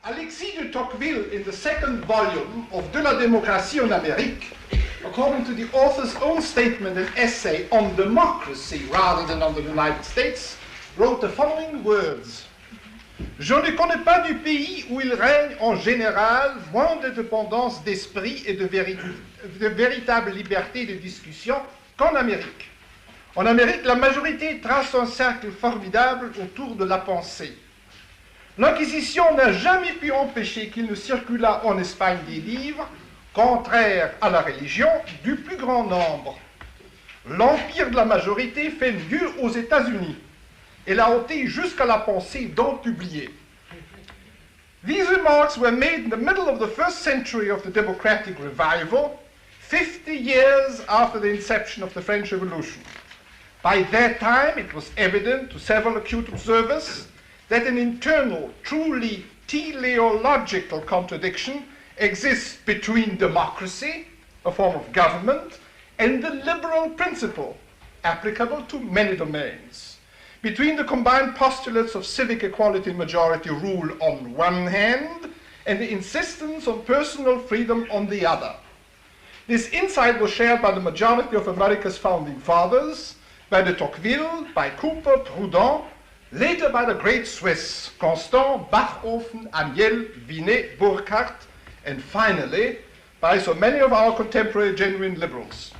Alexis de Tocqueville, in the second volume of De la démocratie en Amérique, according to the author's own statement and essay on democracy rather than on the United States, wrote the following words. Je ne connais pas du pays où il règne en général moins de dépendance d'esprit et de véritable liberté de discussion qu'en Amérique. En Amérique, la majorité trace un cercle formidable autour de la pensée. L'Inquisition n'a jamais pu empêcher qu'il ne circulât en Espagne des livres contraires à la religion du plus grand nombre. L'empire de la majorité fait lieu aux États-Unis et l'a ôté jusqu'à la pensée d'en publier. These remarks were made in the middle of the first century of the democratic revival, 50 years after the inception of the French Revolution. By that time, it was evident to several acute observers that an internal, truly teleological contradiction exists between democracy, a form of government, and the liberal principle, applicable to many domains, between the combined postulates of civic equality and majority rule on one hand, and the insistence on personal freedom on the other. This insight was shared by the majority of America's founding fathers, by de Tocqueville, by Cooper, Proudhon, later by the great Swiss, Constant, Bachhofen, Amiel, Binet, Burckhardt, and finally, by so many of our contemporary genuine liberals.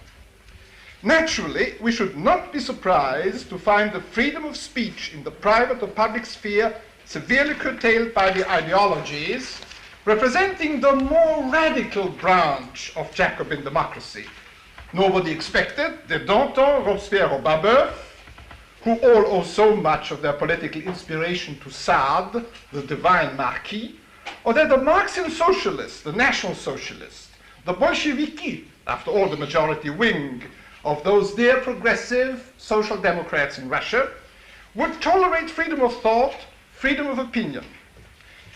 Naturally, we should not be surprised to find the freedom of speech in the private or public sphere severely curtailed by the ideologies representing the more radical branch of Jacobin democracy. Nobody expected that Danton, Robespierre, or Babeuf, who all owe so much of their political inspiration to Sade, the divine marquis, or that the Marxian socialists, the National Socialists, the Bolsheviki, after all the majority wing of those dear progressive social democrats in Russia, would tolerate freedom of thought, freedom of opinion.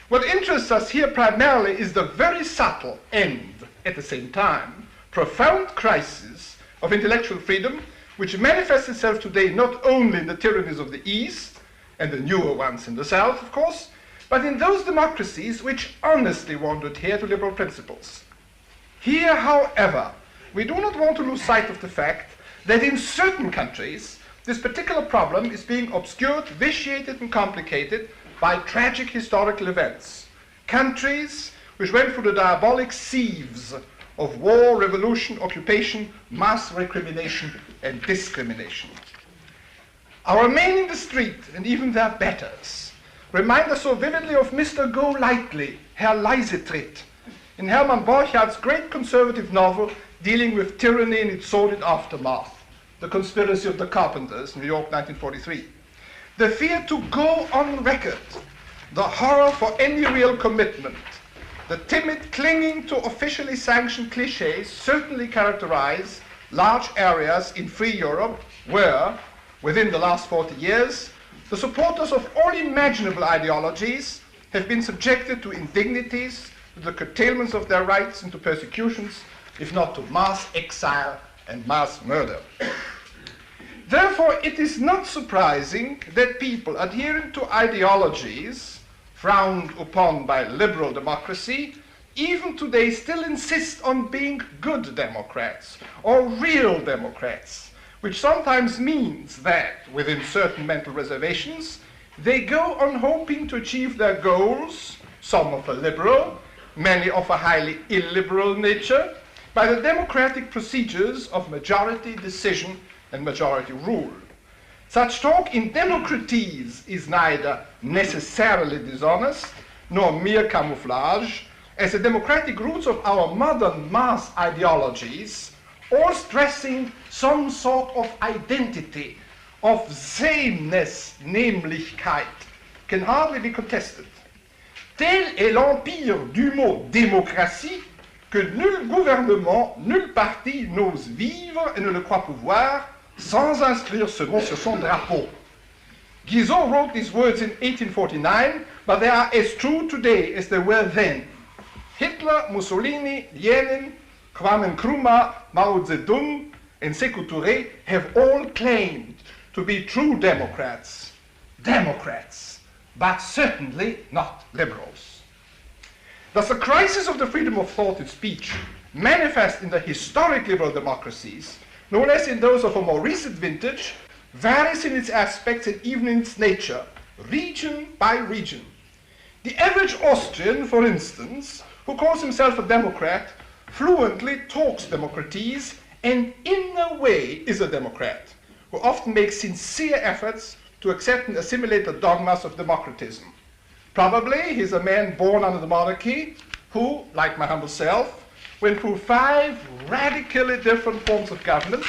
What interests us here primarily is the very subtle and, at the same time, profound crisis of intellectual freedom which manifests itself today not only in the tyrannies of the East, and the newer ones in the South, of course, but in those democracies which honestly want to adhere to liberal principles. Here, however, we do not want to lose sight of the fact that in certain countries, this particular problem is being obscured, vitiated, and complicated by tragic historical events. Countries which went through the diabolic sieves of war, revolution, occupation, mass recrimination, and discrimination. Our men in the street, and even their betters, remind us so vividly of Mr. Golightly, Herr Leisetritt, in Hermann Borchardt's great conservative novel dealing with tyranny in its sordid aftermath, The Conspiracy of the Carpenters, New York, 1943. The fear to go on record, the horror for any real commitment, the timid clinging to officially sanctioned cliches certainly characterize large areas in free Europe where, within the last 40 years, the supporters of all imaginable ideologies have been subjected to indignities, to the curtailments of their rights, and to persecutions, if not to mass exile and mass murder. Therefore, it is not surprising that people adhering to ideologies frowned upon by liberal democracy, even today still insist on being good Democrats or real Democrats, which sometimes means that, within certain mental reservations, they go on hoping to achieve their goals, some of a liberal, many of a highly illiberal nature, by the democratic procedures of majority decision and majority rule. Such talk in democracies is neither necessarily dishonest nor mere camouflage, as the democratic roots of our modern mass ideologies, all stressing some sort of identity, of sameness, Nämlichkeit, can hardly be contested. Tel est l'empire du mot démocratie que nul gouvernement, nul parti n'ose vivre et ne le croit pouvoir sans inscrire ce mot sur son drapeau. Guizot wrote these words in 1849, but they are as true today as they were then. Hitler, Mussolini, Lenin, Kwame Nkrumah, Mao Zedong, and Sékou Touré have all claimed to be true Democrats, but certainly not liberals. Thus, the crisis of the freedom of thought and speech manifest in the historic liberal democracies, no less in those of a more recent vintage, varies in its aspects and even in its nature, region by region. The average Austrian, for instance, who calls himself a Democrat, fluently talks democratese and in a way is a Democrat, who often makes sincere efforts to accept and assimilate the dogmas of democratism. Probably he's a man born under the monarchy who, like my humble self, went through 5 radically different forms of government,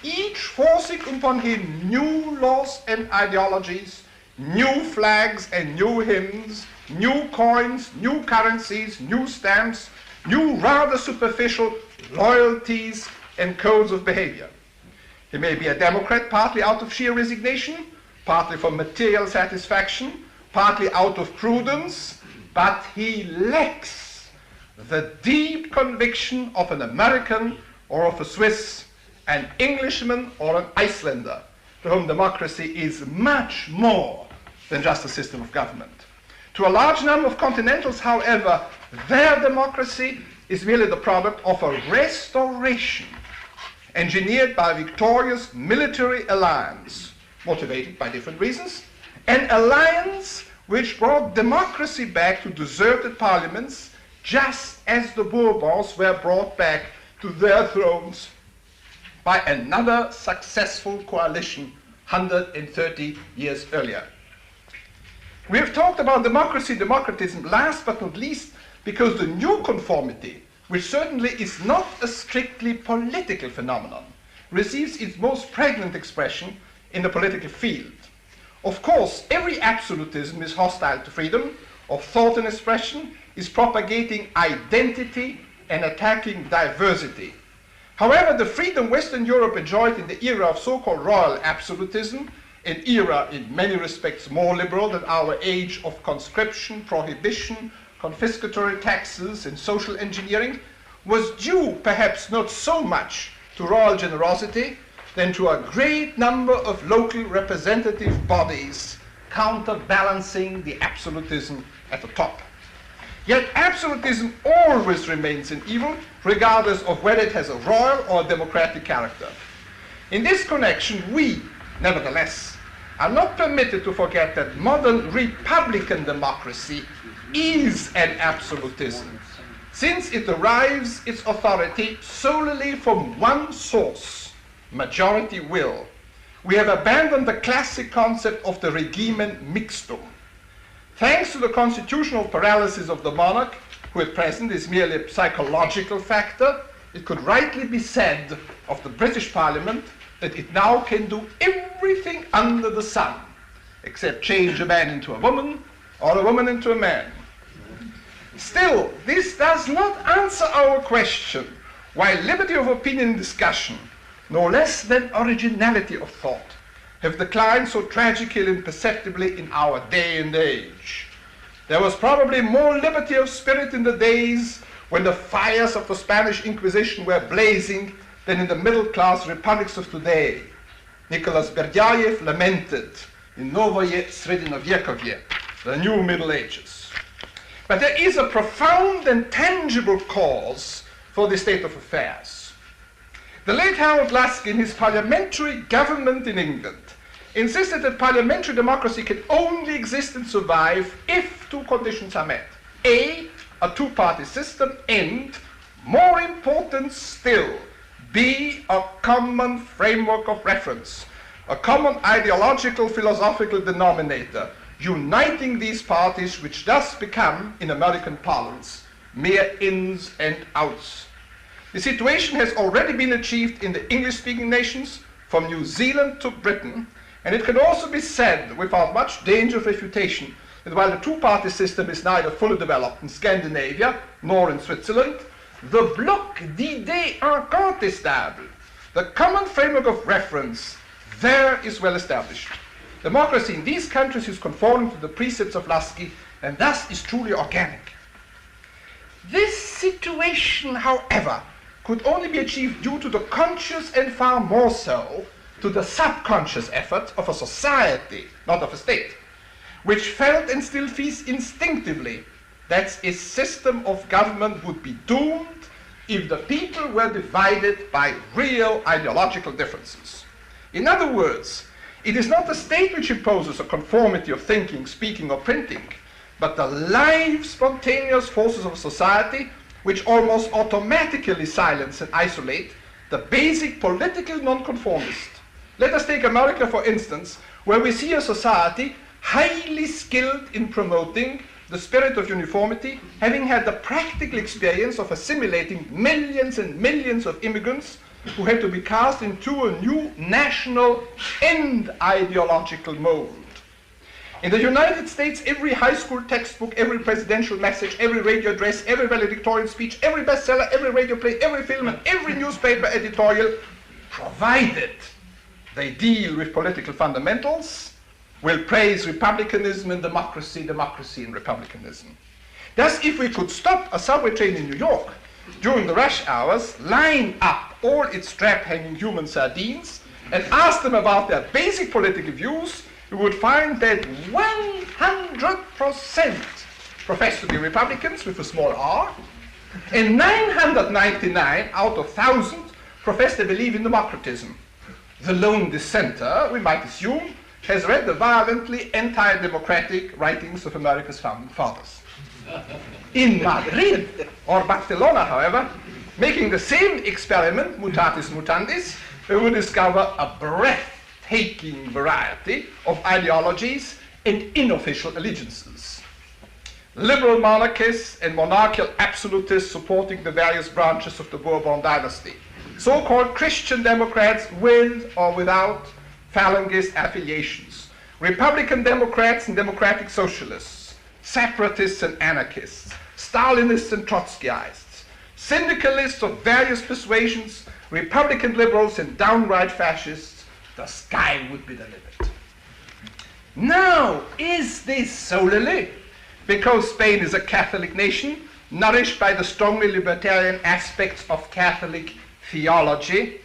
each forcing upon him new laws and ideologies, new flags and new hymns, new coins, new currencies, new stamps, new rather superficial loyalties and codes of behavior. He may be a Democrat partly out of sheer resignation, partly for material satisfaction, partly out of prudence, but he lacks the deep conviction of an American or of a Swiss, an Englishman or an Icelander, to whom democracy is much more than just a system of government. To a large number of continentals, however, their democracy is merely the product of a restoration engineered by a victorious military alliance, motivated by different reasons, an alliance which brought democracy back to deserted parliaments, just as the Bourbons were brought back to their thrones by another successful coalition 130 years earlier. We have talked about democratism last but not least because the new conformity, which certainly is not a strictly political phenomenon, receives its most pregnant expression in the political field. Of course, every absolutism is hostile to freedom of thought and expression, is propagating identity and attacking diversity. However, the freedom Western Europe enjoyed in the era of so-called royal absolutism, an era in many respects more liberal than our age of conscription, prohibition, confiscatory taxes, and social engineering, was due perhaps not so much to royal generosity than to a great number of local representative bodies counterbalancing the absolutism at the top. Yet absolutism always remains an evil, regardless of whether it has a royal or a democratic character. In this connection, we, nevertheless, are not permitted to forget that modern republican democracy is an absolutism, since it derives its authority solely from one source, majority will. We have abandoned the classic concept of the regimen mixtum. Thanks to the constitutional paralysis of the monarch, who at present is merely a psychological factor, it could rightly be said of the British Parliament that it now can do everything under the sun, except change a man into a woman or a woman into a man. Still, this does not answer our question why liberty of opinion and discussion, no less than originality of thought, have declined so tragically and perceptibly in our day and age. There was probably more liberty of spirit in the days when the fires of the Spanish Inquisition were blazing than in the middle-class republics of today. Nicholas Berdyaev lamented in Novoye Srednjovjekovje, the new Middle Ages. But there is a profound and tangible cause for this state of affairs. The late Harold Laski, in his Parliamentary Government in England, insisted that parliamentary democracy can only exist and survive if 2 conditions are met. A two-party system, and, more important still, B, a common framework of reference, a common ideological philosophical denominator, uniting these parties, which thus become, in American parlance, mere ins and outs. The situation has already been achieved in the English-speaking nations, from New Zealand to Britain, and it can also be said, without much danger of refutation, that while the 2-party system is neither fully developed in Scandinavia nor in Switzerland, the bloc d'idées incontestable, the common framework of reference, there is well established. Democracy in these countries is conforming to the precepts of Laski, and thus is truly organic. This situation, however, could only be achieved due to the conscious and far more so to the subconscious effort of a society, not of a state, which felt and still feels instinctively that a system of government would be doomed if the people were divided by real ideological differences. In other words, it is not the state which imposes a conformity of thinking, speaking, or printing, but the live, spontaneous forces of society which almost automatically silence and isolate the basic political nonconformist. Let us take America, for instance, where we see a society highly skilled in promoting the spirit of uniformity, having had the practical experience of assimilating millions and millions of immigrants who had to be cast into a new national and ideological mold. In the United States, every high school textbook, every presidential message, every radio address, every valedictorian speech, every bestseller, every radio play, every film, and every newspaper editorial, provided they deal with political fundamentals, will praise republicanism and democracy, democracy and republicanism. Thus, if we could stop a subway train in New York during the rush hours, line up all its strap-hanging human sardines, and ask them about their basic political views, you would find that 100% profess to be Republicans with a small r, and 999 out of 1,000 profess to believe in democratism. The lone dissenter, we might assume, has read the violently anti-democratic writings of America's founding fathers. In Madrid or Barcelona, however, making the same experiment, mutatis mutandis, we will discover a breathtaking variety of ideologies and unofficial allegiances. Liberal monarchists and monarchical absolutists supporting the various branches of the Bourbon dynasty. So-called Christian Democrats with or without Falangist affiliations. Republican Democrats and Democratic Socialists. Separatists and anarchists. Stalinists and Trotskyists. Syndicalists of various persuasions. Republican liberals and downright fascists. The sky would be the limit. Now, is this solely because Spain is a Catholic nation, nourished by the strongly libertarian aspects of Catholic theology?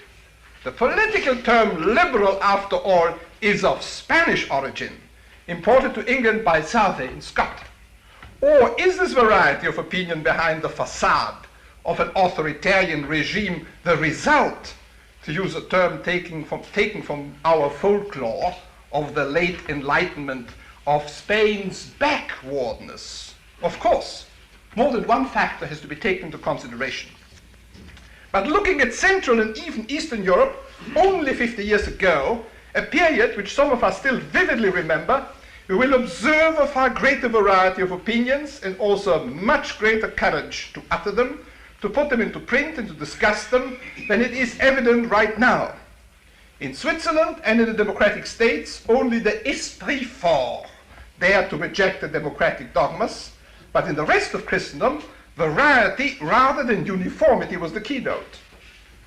The political term liberal, after all, is of Spanish origin, imported to England by Southey in Scotland. Or is this variety of opinion behind the facade of an authoritarian regime the result, to use a term taken from our folklore, of the late Enlightenment, of Spain's backwardness? Of course, more than one factor has to be taken into consideration. But looking at Central and even Eastern Europe, only 50 years ago, a period which some of us still vividly remember, we will observe a far greater variety of opinions and also much greater courage to utter them, to put them into print and to discuss them than it is evident right now. In Switzerland and in the democratic states, only the esprit fort dare to reject the democratic dogmas, but in the rest of Christendom, variety rather than uniformity was the keynote.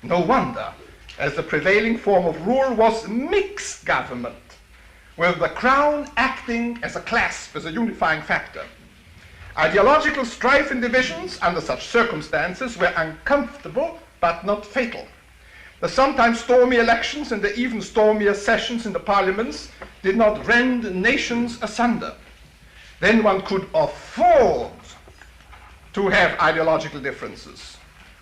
No wonder, as the prevailing form of rule was mixed government, with the crown acting as a clasp, as a unifying factor. Ideological strife and divisions under such circumstances were uncomfortable but not fatal. The sometimes stormy elections and the even stormier sessions in the parliaments did not rend nations asunder. Then one could afford to have ideological differences.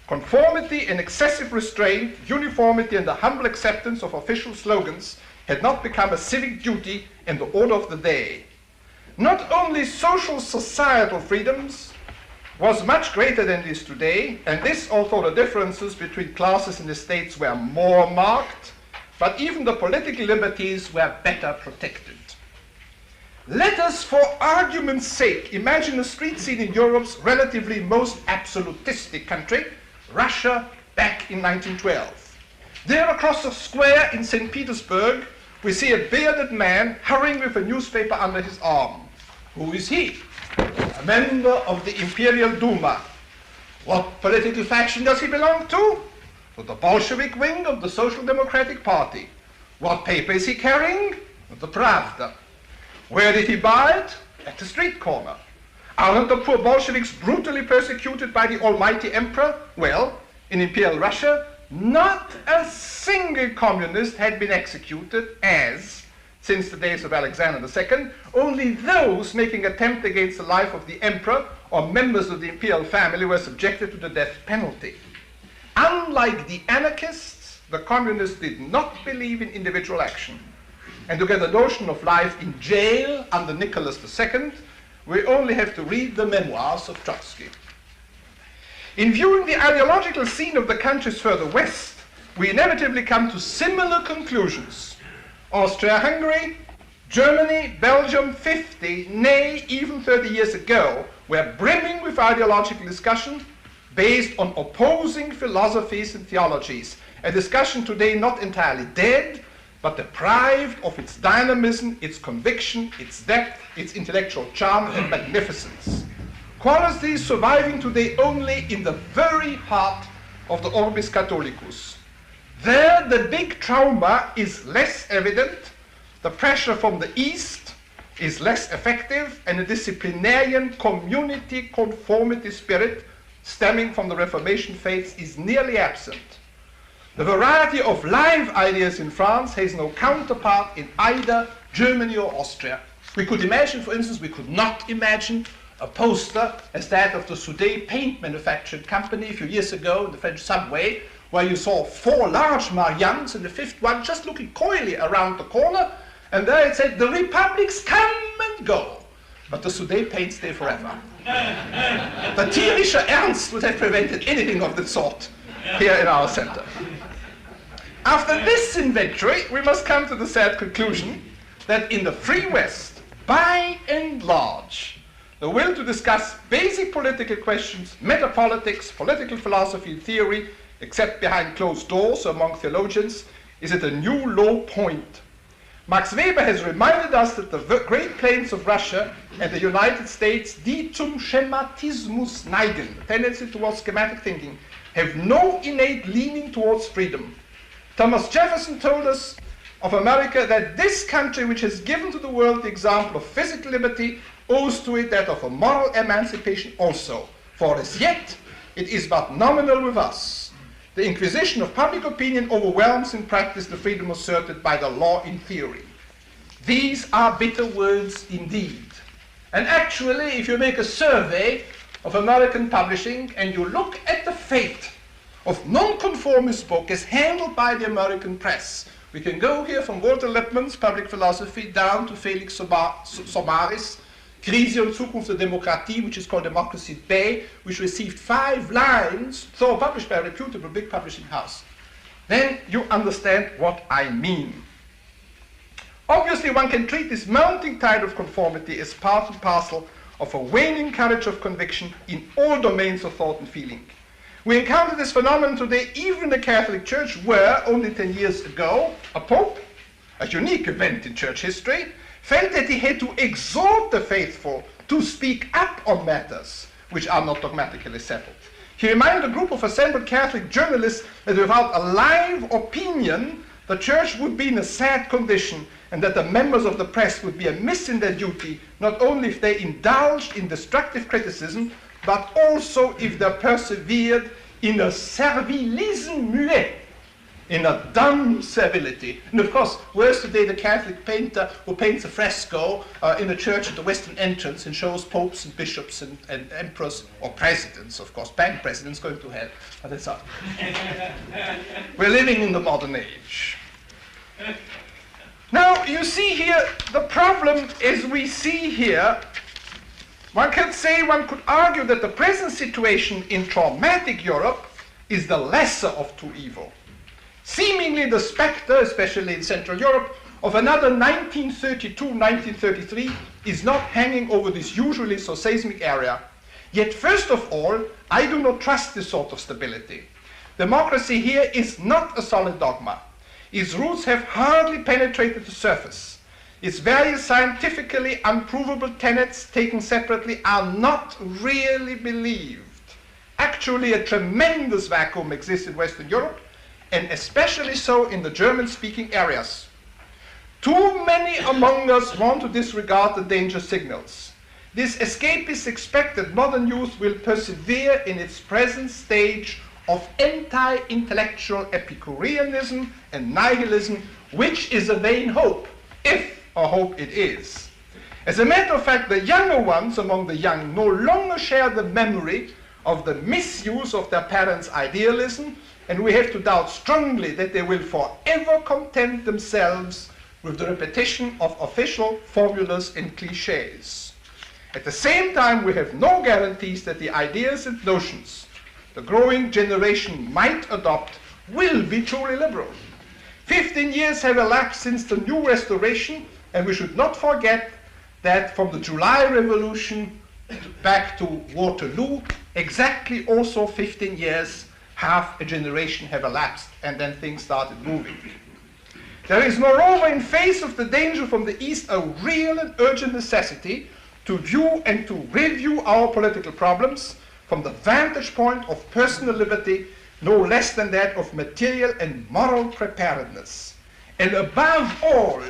Conformity and excessive restraint, uniformity and the humble acceptance of official slogans had not become a civic duty and the order of the day. Not only social societal freedoms was much greater than it is today, and this although the differences between classes in the states were more marked, but even the political liberties were better protected. Let us, for argument's sake, imagine a street scene in Europe's relatively most absolutistic country, Russia, back in 1912. There across the square in St. Petersburg, we see a bearded man hurrying with a newspaper under his arm. Who is he? A member of the Imperial Duma. What political faction does he belong to? To the Bolshevik wing of the Social Democratic Party. What paper is he carrying? The Pravda. Where did he buy it? At the street corner. Aren't the poor Bolsheviks brutally persecuted by the almighty emperor? Well, in Imperial Russia, not a single communist had been executed as, since the days of Alexander II, only those making attempt against the life of the emperor or members of the imperial family were subjected to the death penalty. Unlike the anarchists, the communists did not believe in individual action. And to get the notion of life in jail under Nicholas II, we only have to read the memoirs of Trotsky. In viewing the ideological scene of the countries further west, we inevitably come to similar conclusions. Austria-Hungary, Germany, Belgium 50, nay, even 30 years ago, were brimming with ideological discussion based on opposing philosophies and theologies, a discussion today not entirely dead, but deprived of its dynamism, its conviction, its depth, its intellectual charm and magnificence. Qualities surviving today only in the very heart of the Orbis Catholicus. There, the big trauma is less evident, the pressure from the East is less effective, and a disciplinarian community conformity spirit stemming from the Reformation faiths is nearly absent. The variety of live ideas in France has no counterpart in either Germany or Austria. We could imagine, for instance, we could not imagine a poster as that of the Soudet paint manufacturing company a few years ago in the French subway, where you saw 4 large Mariannes and the 5th one just looking coyly around the corner, and there it said, "The republics come and go, but the Soudet paints stay forever." The tierischer Ernst would have prevented anything of the sort here in our center. After this inventory, we must come to the sad conclusion that in the Free West, by and large, the will to discuss basic political questions, metapolitics, political philosophy and theory, except behind closed doors among theologians, is at a new low point. Max Weber has reminded us that the great plains of Russia and the United States, die zum Schematismus neigen, the tendency towards schematic thinking, have no innate leaning towards freedom. Thomas Jefferson told us of America that this country, which has given to the world the example of physical liberty, owes to it that of a moral emancipation also, for as yet it is but nominal with us. The inquisition of public opinion overwhelms in practice the freedom asserted by the law in theory. These are bitter words indeed. And actually, if you make a survey of American publishing and you look at the fate of nonconformist book as handled by the American press, we can go here from Walter Lippmann's Public Philosophy down to Felix Somaris' Krise und Zukunft der Demokratie, which is called Democracy Today, which received 5 lines, so published by a reputable big publishing house. Then you understand what I mean. Obviously, one can treat this mounting tide of conformity as part and parcel of a waning courage of conviction in all domains of thought and feeling. We encounter this phenomenon today even in the Catholic Church, where only 10 years ago a pope, a unique event in church history, felt that he had to exhort the faithful to speak up on matters which are not dogmatically settled. He reminded a group of assembled Catholic journalists that without a live opinion, the church would be in a sad condition, and that the members of the press would be amiss in their duty, not only if they indulged in destructive criticism, but also if they persevered in a servilisme muet, in a dumb servility. And of course, where's today the Catholic painter who paints a fresco in a church at the western entrance and shows popes and bishops and emperors, or presidents, of course, bank presidents going to hell, but that's all. We're living in the modern age. Now, you see here, the problem is we see here, one could argue that the present situation in traumatic Europe is the lesser of two evils. Seemingly the specter, especially in Central Europe, of another 1932-1933 is not hanging over this usually so seismic area. Yet first of all, I do not trust this sort of stability. Democracy here is not a solid dogma. Its roots have hardly penetrated the surface. Its various scientifically unprovable tenets taken separately are not really believed. Actually, a tremendous vacuum exists in Western Europe, and especially so in the German-speaking areas. Too many among us want to disregard the danger signals. This escapist expect that modern youth will persevere in its present stage of anti-intellectual Epicureanism and nihilism, which is a vain hope, if I hope it is. As a matter of fact, the younger ones among the young no longer share the memory of the misuse of their parents' idealism, and we have to doubt strongly that they will forever content themselves with the repetition of official formulas and cliches. At the same time, we have no guarantees that the ideas and notions the growing generation might adopt will be truly liberal. 15 years have elapsed since the new restoration, and we should not forget that from the July Revolution back to Waterloo, exactly also 15 years, half a generation have elapsed, and then things started moving. There is moreover, in face of the danger from the East, a real and urgent necessity to view and to review our political problems from the vantage point of personal liberty, no less than that of material and moral preparedness. And above all,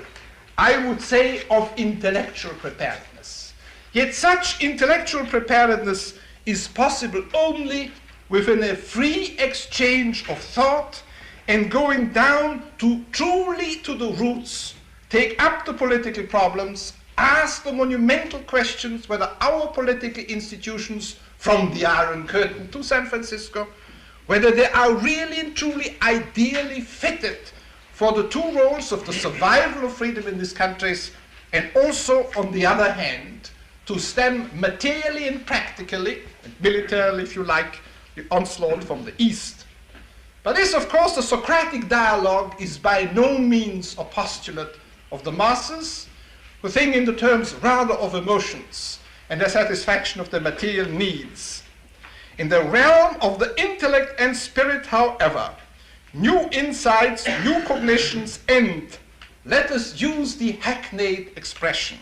I would say of intellectual preparedness. Yet such intellectual preparedness is possible only within a free exchange of thought and going down to truly to the roots, take up the political problems, ask the monumental questions whether our political institutions, from the Iron Curtain to San Francisco, whether they are really and truly ideally fitted for the two roles of the survival of freedom in these countries, and also, on the other hand, to stem materially and practically, and militarily if you like, the onslaught from the East. But this, of course, the Socratic dialogue is by no means a postulate of the masses, who think in the terms rather of emotions and the satisfaction of their material needs. In the realm of the intellect and spirit, however, new insights, new cognitions, and, let us use the hackneyed expression,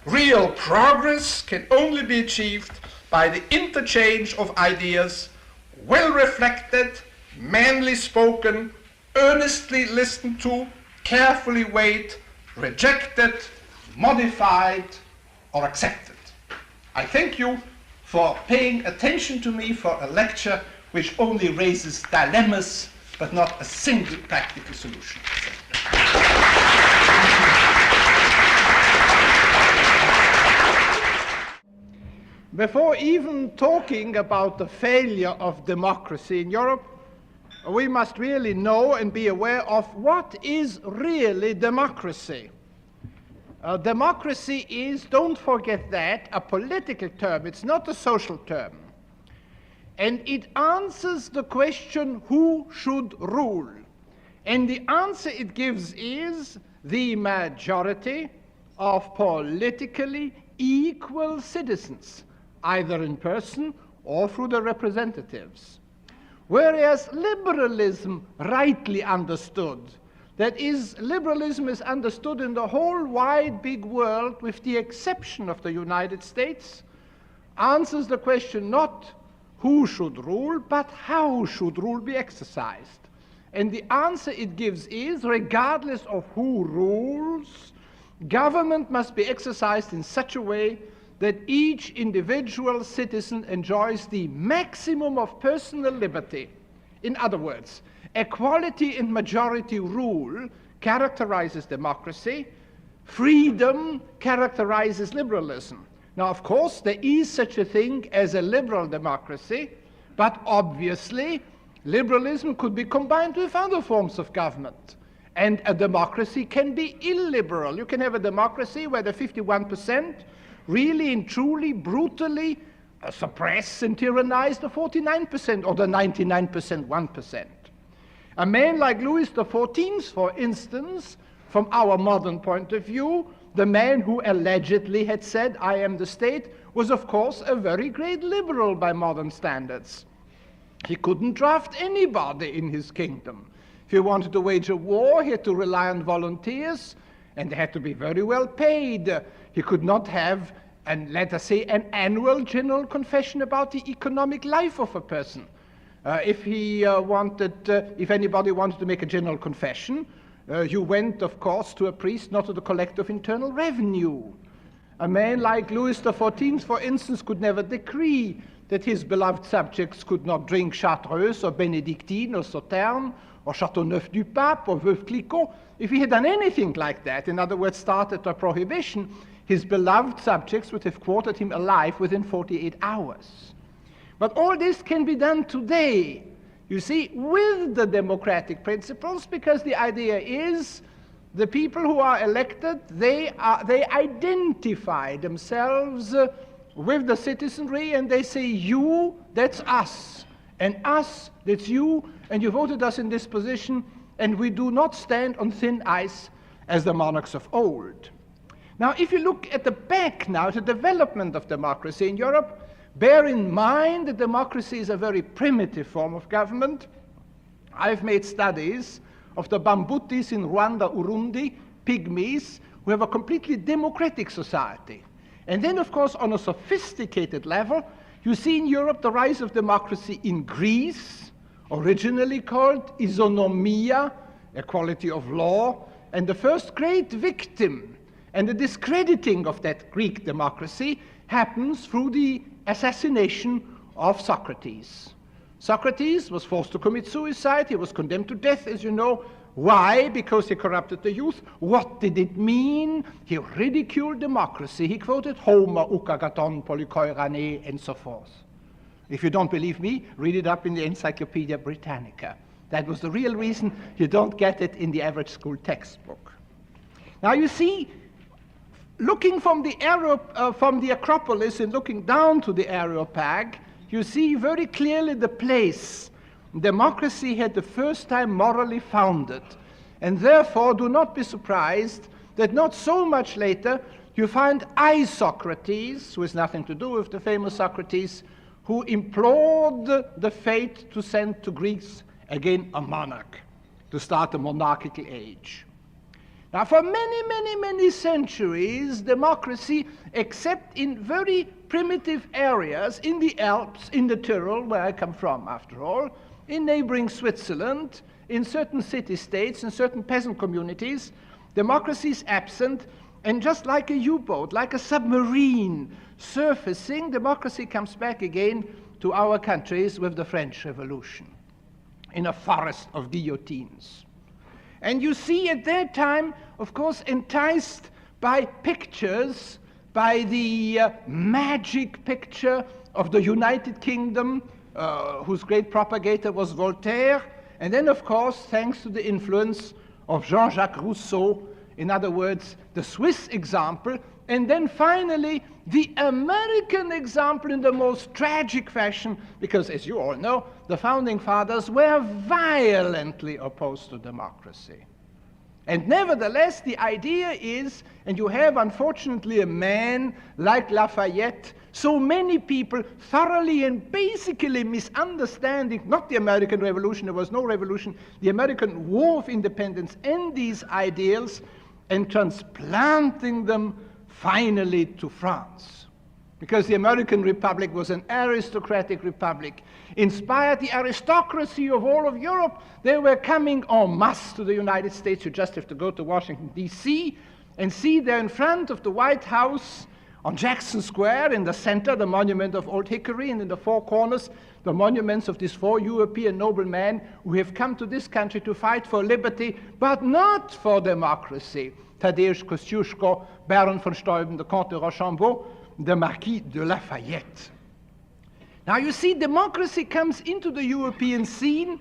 real progress can only be achieved by the interchange of ideas, well reflected, manly spoken, earnestly listened to, carefully weighed, rejected, modified, or accepted. I thank you for paying attention to me for a lecture which only raises dilemmas, but not a single practical solution. Before even talking about the failure of democracy in Europe, we must really know and be aware of what is really democracy. Democracy is, don't forget that, a political term. It's not a social term. And it answers the question, who should rule? And the answer it gives is the majority of politically equal citizens, either in person or through the representatives. Whereas liberalism, rightly understood, that is, liberalism is understood in the whole wide big world, with the exception of the United States, answers the question not who should rule, but how should rule be exercised. And the answer it gives is, regardless of who rules, government must be exercised in such a way that each individual citizen enjoys the maximum of personal liberty. In other words, equality and majority rule characterizes democracy. Freedom characterizes liberalism. Now, of course, there is such a thing as a liberal democracy, but obviously, liberalism could be combined with other forms of government. And a democracy can be illiberal. You can have a democracy where the 51% really and truly brutally suppress and tyrannize the 49% or the 99% 1%. A man like Louis XIV, for instance, from our modern point of view, the man who allegedly had said, "I am the state," was of course a very great liberal by modern standards. He couldn't draft anybody in his kingdom. If he wanted to wage a war, he had to rely on volunteers, and they had to be very well paid. He could not have, let us say, an annual general confession about the economic life of a person. If anybody wanted to make a general confession, you went, of course, to a priest, not to the collector of internal revenue. A man like Louis XIV, for instance, could never decree that his beloved subjects could not drink Chartreuse or Benedictine or Sauterne or Châteauneuf-du-Pape or Veuve Clicquot. If he had done anything like that, in other words, started a prohibition, his beloved subjects would have quartered him alive within 48 hours. But all this can be done today, you see, with the democratic principles, because the idea is the people who are elected, they identify themselves with the citizenry, and they say, you, that's us, and us, that's you, and you voted us in this position, and we do not stand on thin ice as the monarchs of old. Now, if you look at the back now, the development of democracy in Europe, bear in mind that democracy is a very primitive form of government. I've made studies of the Bambutis in Rwanda, Urundi, pygmies, who have a completely democratic society. And then, of course, on a sophisticated level, you see in Europe the rise of democracy in Greece, originally called isonomia, equality of law, and the first great victim and the discrediting of that Greek democracy happens through the assassination of Socrates. Socrates was forced to commit suicide. He was condemned to death, as you know. Why? Because he corrupted the youth. What did it mean? He ridiculed democracy. He quoted Homer, ukagaton, polykoirane, and so forth. If you don't believe me, read it up in the Encyclopedia Britannica. That was the real reason you don't get it in the average school textbook. Now you see, looking from the Acropolis and looking down to the Areopag, you see very clearly the place democracy had the first time morally founded. And therefore, do not be surprised that not so much later you find Socrates, who has nothing to do with the famous Socrates, who implored the fate to send to Greece again a monarch, to start a monarchical age. Now, for many centuries, democracy, except in very primitive areas, in the Alps, in the Tyrol, where I come from, after all, in neighboring Switzerland, in certain city-states, in certain peasant communities, democracy is absent, and just like a U-boat, like a submarine surfacing, democracy comes back again to our countries with the French Revolution, in a forest of guillotines. And you see at that time, of course, enticed by pictures, by the magic picture of the United Kingdom, whose great propagator was Voltaire, and then, of course, thanks to the influence of Jean-Jacques Rousseau, in other words, the Swiss example, and then finally the American example in the most tragic fashion, because as you all know, the founding fathers were violently opposed to democracy. And nevertheless, the idea is, and you have unfortunately a man like Lafayette, so many people thoroughly and basically misunderstanding, not the American Revolution, there was no revolution, the American War of Independence and these ideals, and transplanting them finally to France. Because the American Republic was an aristocratic republic, inspired the aristocracy of all of Europe. They were coming en masse to the United States. You just have to go to Washington, D.C., and see there in front of the White House on Jackson Square, in the center, the monument of Old Hickory, and in the four corners, the monuments of these four European noblemen who have come to this country to fight for liberty, but not for democracy. Tadeusz Kościuszko, Baron von Steuben, the Comte de Rochambeau, the Marquis de Lafayette. Now you see, democracy comes into the European scene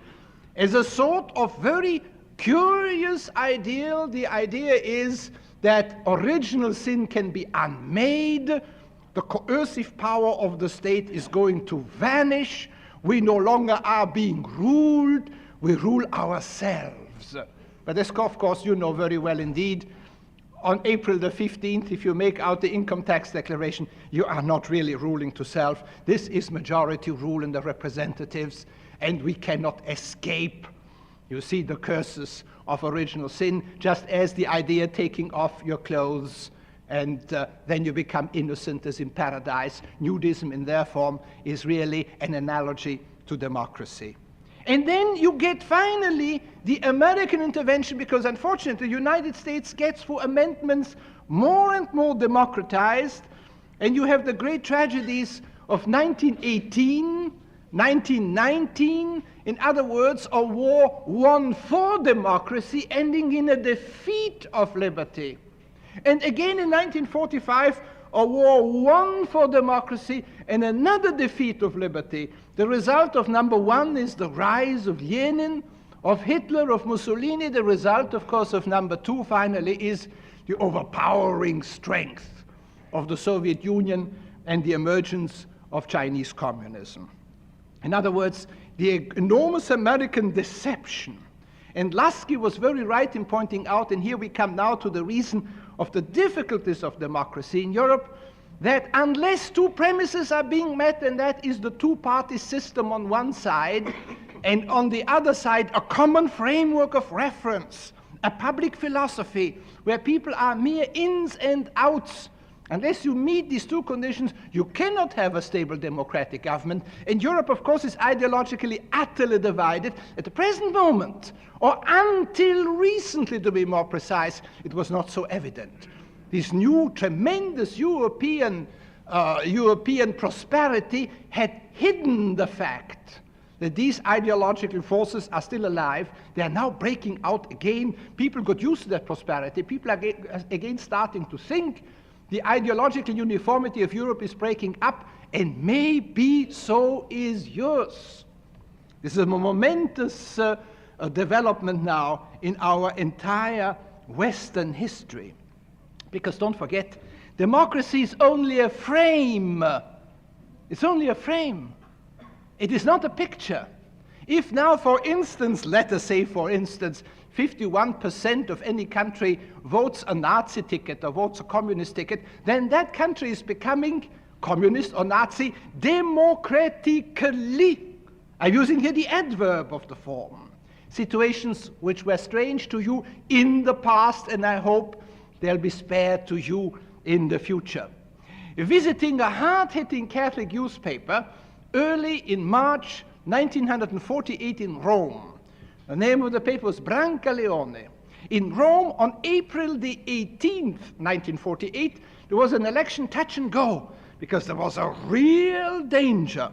as a sort of very curious ideal. The idea is that original sin can be unmade, the coercive power of the state is going to vanish, we no longer are being ruled, we rule ourselves. But as of course you know very well indeed, on April the 15th, if you make out the income tax declaration, you are not really ruling to self. This is majority rule in the representatives, and we cannot escape, you see, the curses of original sin, just as the idea taking off your clothes and then you become innocent as in paradise. Nudism in their form is really an analogy to democracy. And then you get finally the American intervention, because unfortunately the United States gets through amendments more and more democratized, and you have the great tragedies of 1918, 1919, in other words, a war won for democracy ending in a defeat of liberty. And again in 1945, a war won for democracy and another defeat of liberty. The result of number one is the rise of Lenin, of Hitler, of Mussolini. The result, of course, of number two, finally, is the overpowering strength of the Soviet Union and the emergence of Chinese communism. In other words, the enormous American deception. And Lasky was very right in pointing out, and here we come now to the reason of the difficulties of democracy in Europe, that unless two premises are being met, and that is the two-party system on one side, and on the other side a common framework of reference, a public philosophy where people are mere ins and outs, unless you meet these two conditions, you cannot have a stable democratic government. And Europe, of course, is ideologically utterly divided. At the present moment, or until recently to be more precise, it was not so evident. This new tremendous European prosperity had hidden the fact that these ideological forces are still alive. They are now breaking out again. People got used to that prosperity. People are again starting to think. The ideological uniformity of Europe is breaking up, and maybe so is yours. This is a momentous development now in our entire Western history. Because don't forget, democracy is only a frame. It's only a frame. It is not a picture. If now, for instance, let us say, for instance, 51% of any country votes a Nazi ticket or votes a communist ticket, then that country is becoming communist or Nazi democratically. I'm using here the adverb of the form. Situations which were strange to you in the past, and I hope they'll be spared to you in the future. Visiting a hard-hitting Catholic newspaper early in March 1948 in Rome. The name of the paper was Brancaleone. In Rome, on April the 18th, 1948, there was an election touch and go, because there was a real danger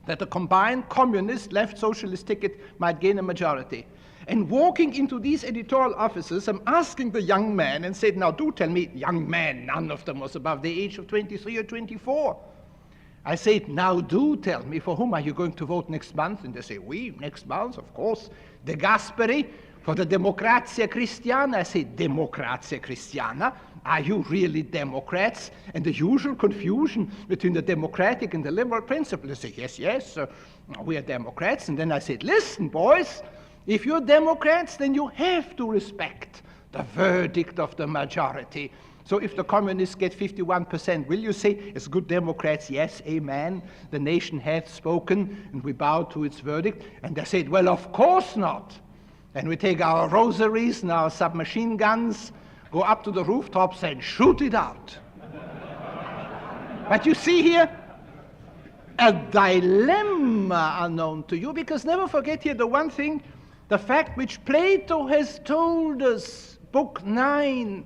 that the combined communist left socialist ticket might gain a majority. And walking into these editorial offices, I'm asking the young man and said, now do tell me, young man, none of them was above the age of 23 or 24. I said, now do tell me, for whom are you going to vote next month? And they say, oui, next month, of course. De Gasperi, for the Democrazia Cristiana. I say, Democrazia Cristiana? Are you really Democrats? And the usual confusion between the democratic and the liberal principle. They say, yes, yes, we are Democrats. And then I said, listen, boys, if you're Democrats, then you have to respect the verdict of the majority. So if the communists get 51%, will you say, as good Democrats, yes, amen, the nation hath spoken, and we bow to its verdict? And they said, well, of course not. And we take our rosaries and our submachine guns, go up to the rooftops and shoot it out. But you see here, a dilemma unknown to you, because never forget here the one thing, the fact which Plato has told us, Book 9,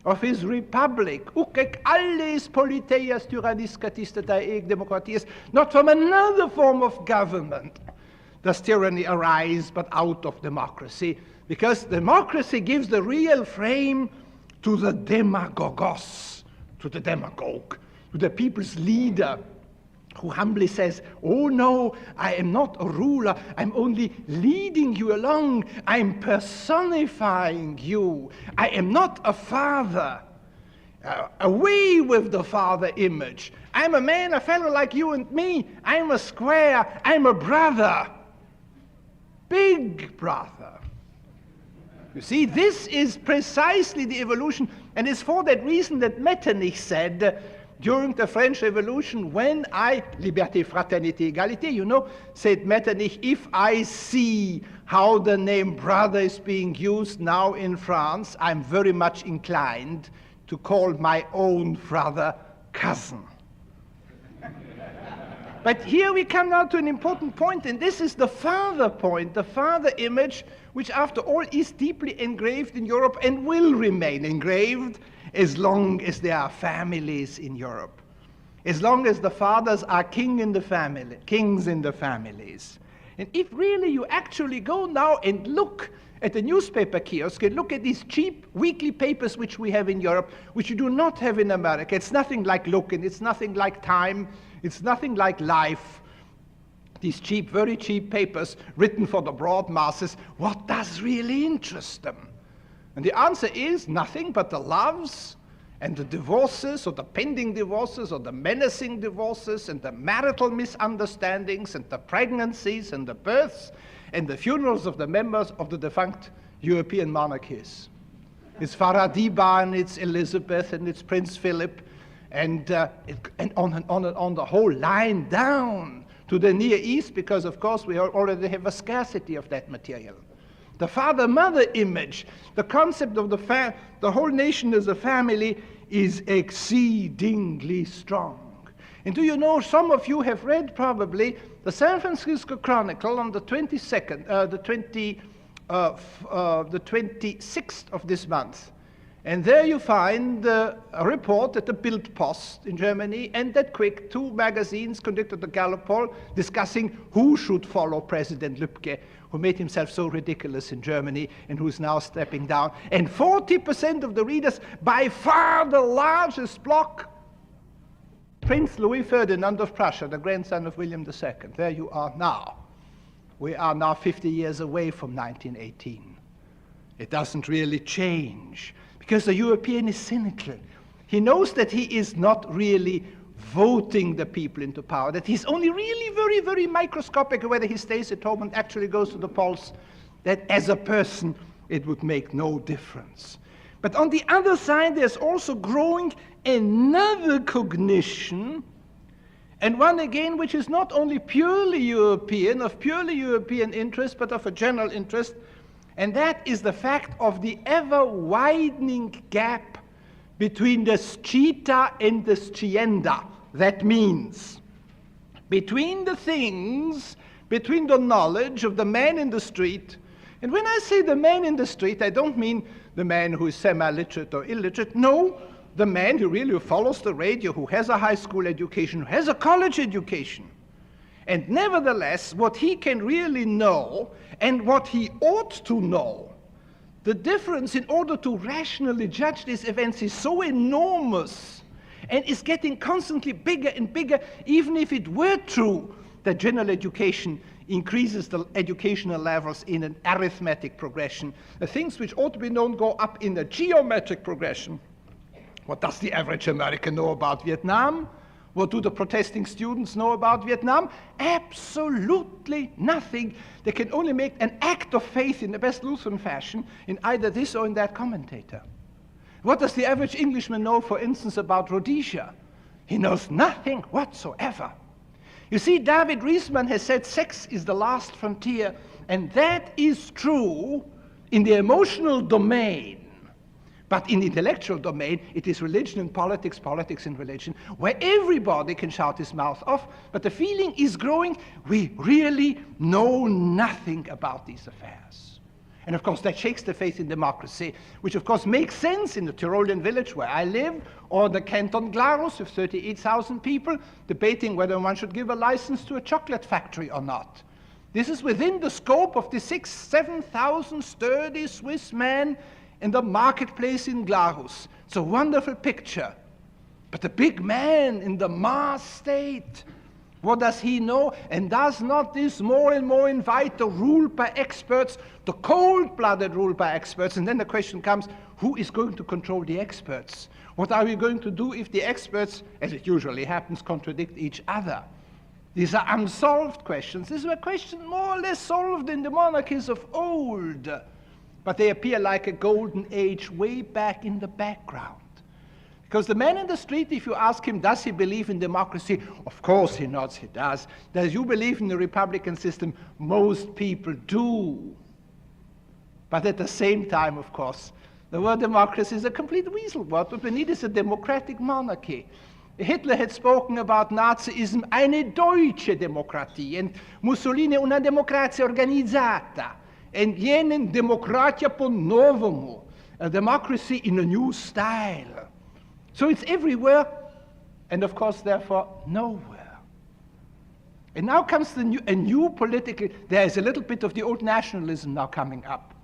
of his Republic, uc alles politeias tyrannis catistata eg democratias, not from another form of government does tyranny arise, but out of democracy, because democracy gives the real frame to the demagogos, to the demagogue, to the people's leader, who humbly says, oh no, I am not a ruler, I'm only leading you along, I'm personifying you, I am not a father. Away with the father image. I'm a man, a fellow like you and me, I'm a square, I'm a brother, big brother. You see, this is precisely the evolution, and it's for that reason that Metternich said, during the French Revolution, when liberté, fraternité, égalité, you know, said Metternich, if I see how the name brother is being used now in France, I'm very much inclined to call my own brother cousin. But here we come now to an important point, and this is the father point, the father image, which after all is deeply engraved in Europe and will remain engraved as long as there are families in Europe. As long as the fathers are kings in the families. And if really you actually go now and look at the newspaper kiosk and look at these cheap weekly papers which we have in Europe, which you do not have in America, it's nothing like Look, and it's nothing like Time, it's nothing like Life. These cheap, very cheap papers written for the broad masses, what does really interest them? And the answer is nothing but the loves and the divorces, or the pending divorces, or the menacing divorces, and the marital misunderstandings, and the pregnancies, and the births, and the funerals of the members of the defunct European monarchies. It's Faradiba, and it's Elizabeth, and it's Prince Philip, and on the whole line down to the Near East, because of course we already have a scarcity of that material. The father-mother image, the concept of the whole nation as a family is exceedingly strong. And do you know, some of you have read probably the San Francisco Chronicle on the 26th of this month. And there you find a report at the Bild Post in Germany and that Quick, two magazines conducted the Gallup poll discussing who should follow President Lübke, who made himself so ridiculous in Germany and who's now stepping down. And 40% of the readers, by far the largest block, Prince Louis Ferdinand of Prussia, the grandson of William II. There you are now. We are now 50 years away from 1918. It doesn't really change, because the European is cynical. He knows that he is not really voting the people into power, that he's only really very, very microscopic whether he stays at home and actually goes to the polls, that as a person it would make no difference. But on the other side, there's also growing another cognition, and one again which is not only purely European, of purely European interest, but of a general interest, and that is the fact of the ever-widening gap between the scita and the scienda. That means between the things, between the knowledge of the man in the street. And when I say the man in the street, I don't mean the man who is semi-literate or illiterate. No, the man who really follows the radio, who has a high school education, who has a college education. And nevertheless, what he can really know and what he ought to know, the difference in order to rationally judge these events is so enormous and is getting constantly bigger and bigger, even if it were true that general education increases the educational levels in an arithmetic progression. The things which ought to be known go up in a geometric progression. What does the average American know about Vietnam? What do the protesting students know about Vietnam? Absolutely nothing. They can only make an act of faith in the best Lutheran fashion in either this or in that commentator. What does the average Englishman know, for instance, about Rhodesia? He knows nothing whatsoever. You see, David Riesman has said sex is the last frontier, and that is true in the emotional domain. But in the intellectual domain, it is religion and politics, politics and religion, where everybody can shout his mouth off, but the feeling is growing, we really know nothing about these affairs. And of course, that shakes the faith in democracy, which of course makes sense in the Tyrolean village where I live, or the Canton Glarus with 38,000 people debating whether one should give a license to a chocolate factory or not. This is within the scope of the 7,000 sturdy Swiss men in the marketplace in Glarus. It's a wonderful picture. But the big man in the Mars state, what does he know? And does not this more and more invite the rule by experts, the cold-blooded rule by experts? And then the question comes, who is going to control the experts? What are we going to do if the experts, as it usually happens, contradict each other? These are unsolved questions. These were questions more or less solved in the monarchies of old. But they appear like a golden age way back in the background. Because the man in the street, if you ask him, does he believe in democracy? Of course he nods, he does. Does you believe in the Republican system? Most people do. But at the same time, of course, the word democracy is a complete weasel word. What we need is a democratic monarchy. Hitler had spoken about Nazism, eine deutsche Demokratie, and Mussolini una democrazia organizzata, and jenen demokratia po novomu, a democracy in a new style. So it's everywhere, and of course, therefore, nowhere. And now comes a new political, there's a little bit of the old nationalism now coming up.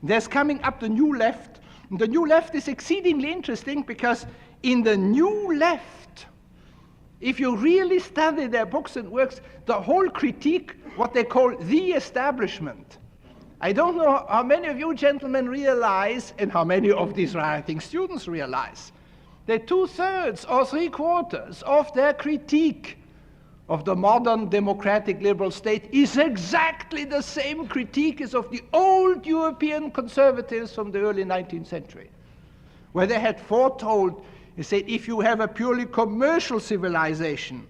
There's coming up the new left, and the new left is exceedingly interesting because in the new left, if you really study their books and works, the whole critique, what they call the establishment. I don't know how many of you gentlemen realize, and how many of these writing students realize, that 2/3 or 3/4 of their critique of the modern democratic liberal state is exactly the same critique as of the old European conservatives from the early 19th century, where they had foretold, they said, if you have a purely commercial civilization,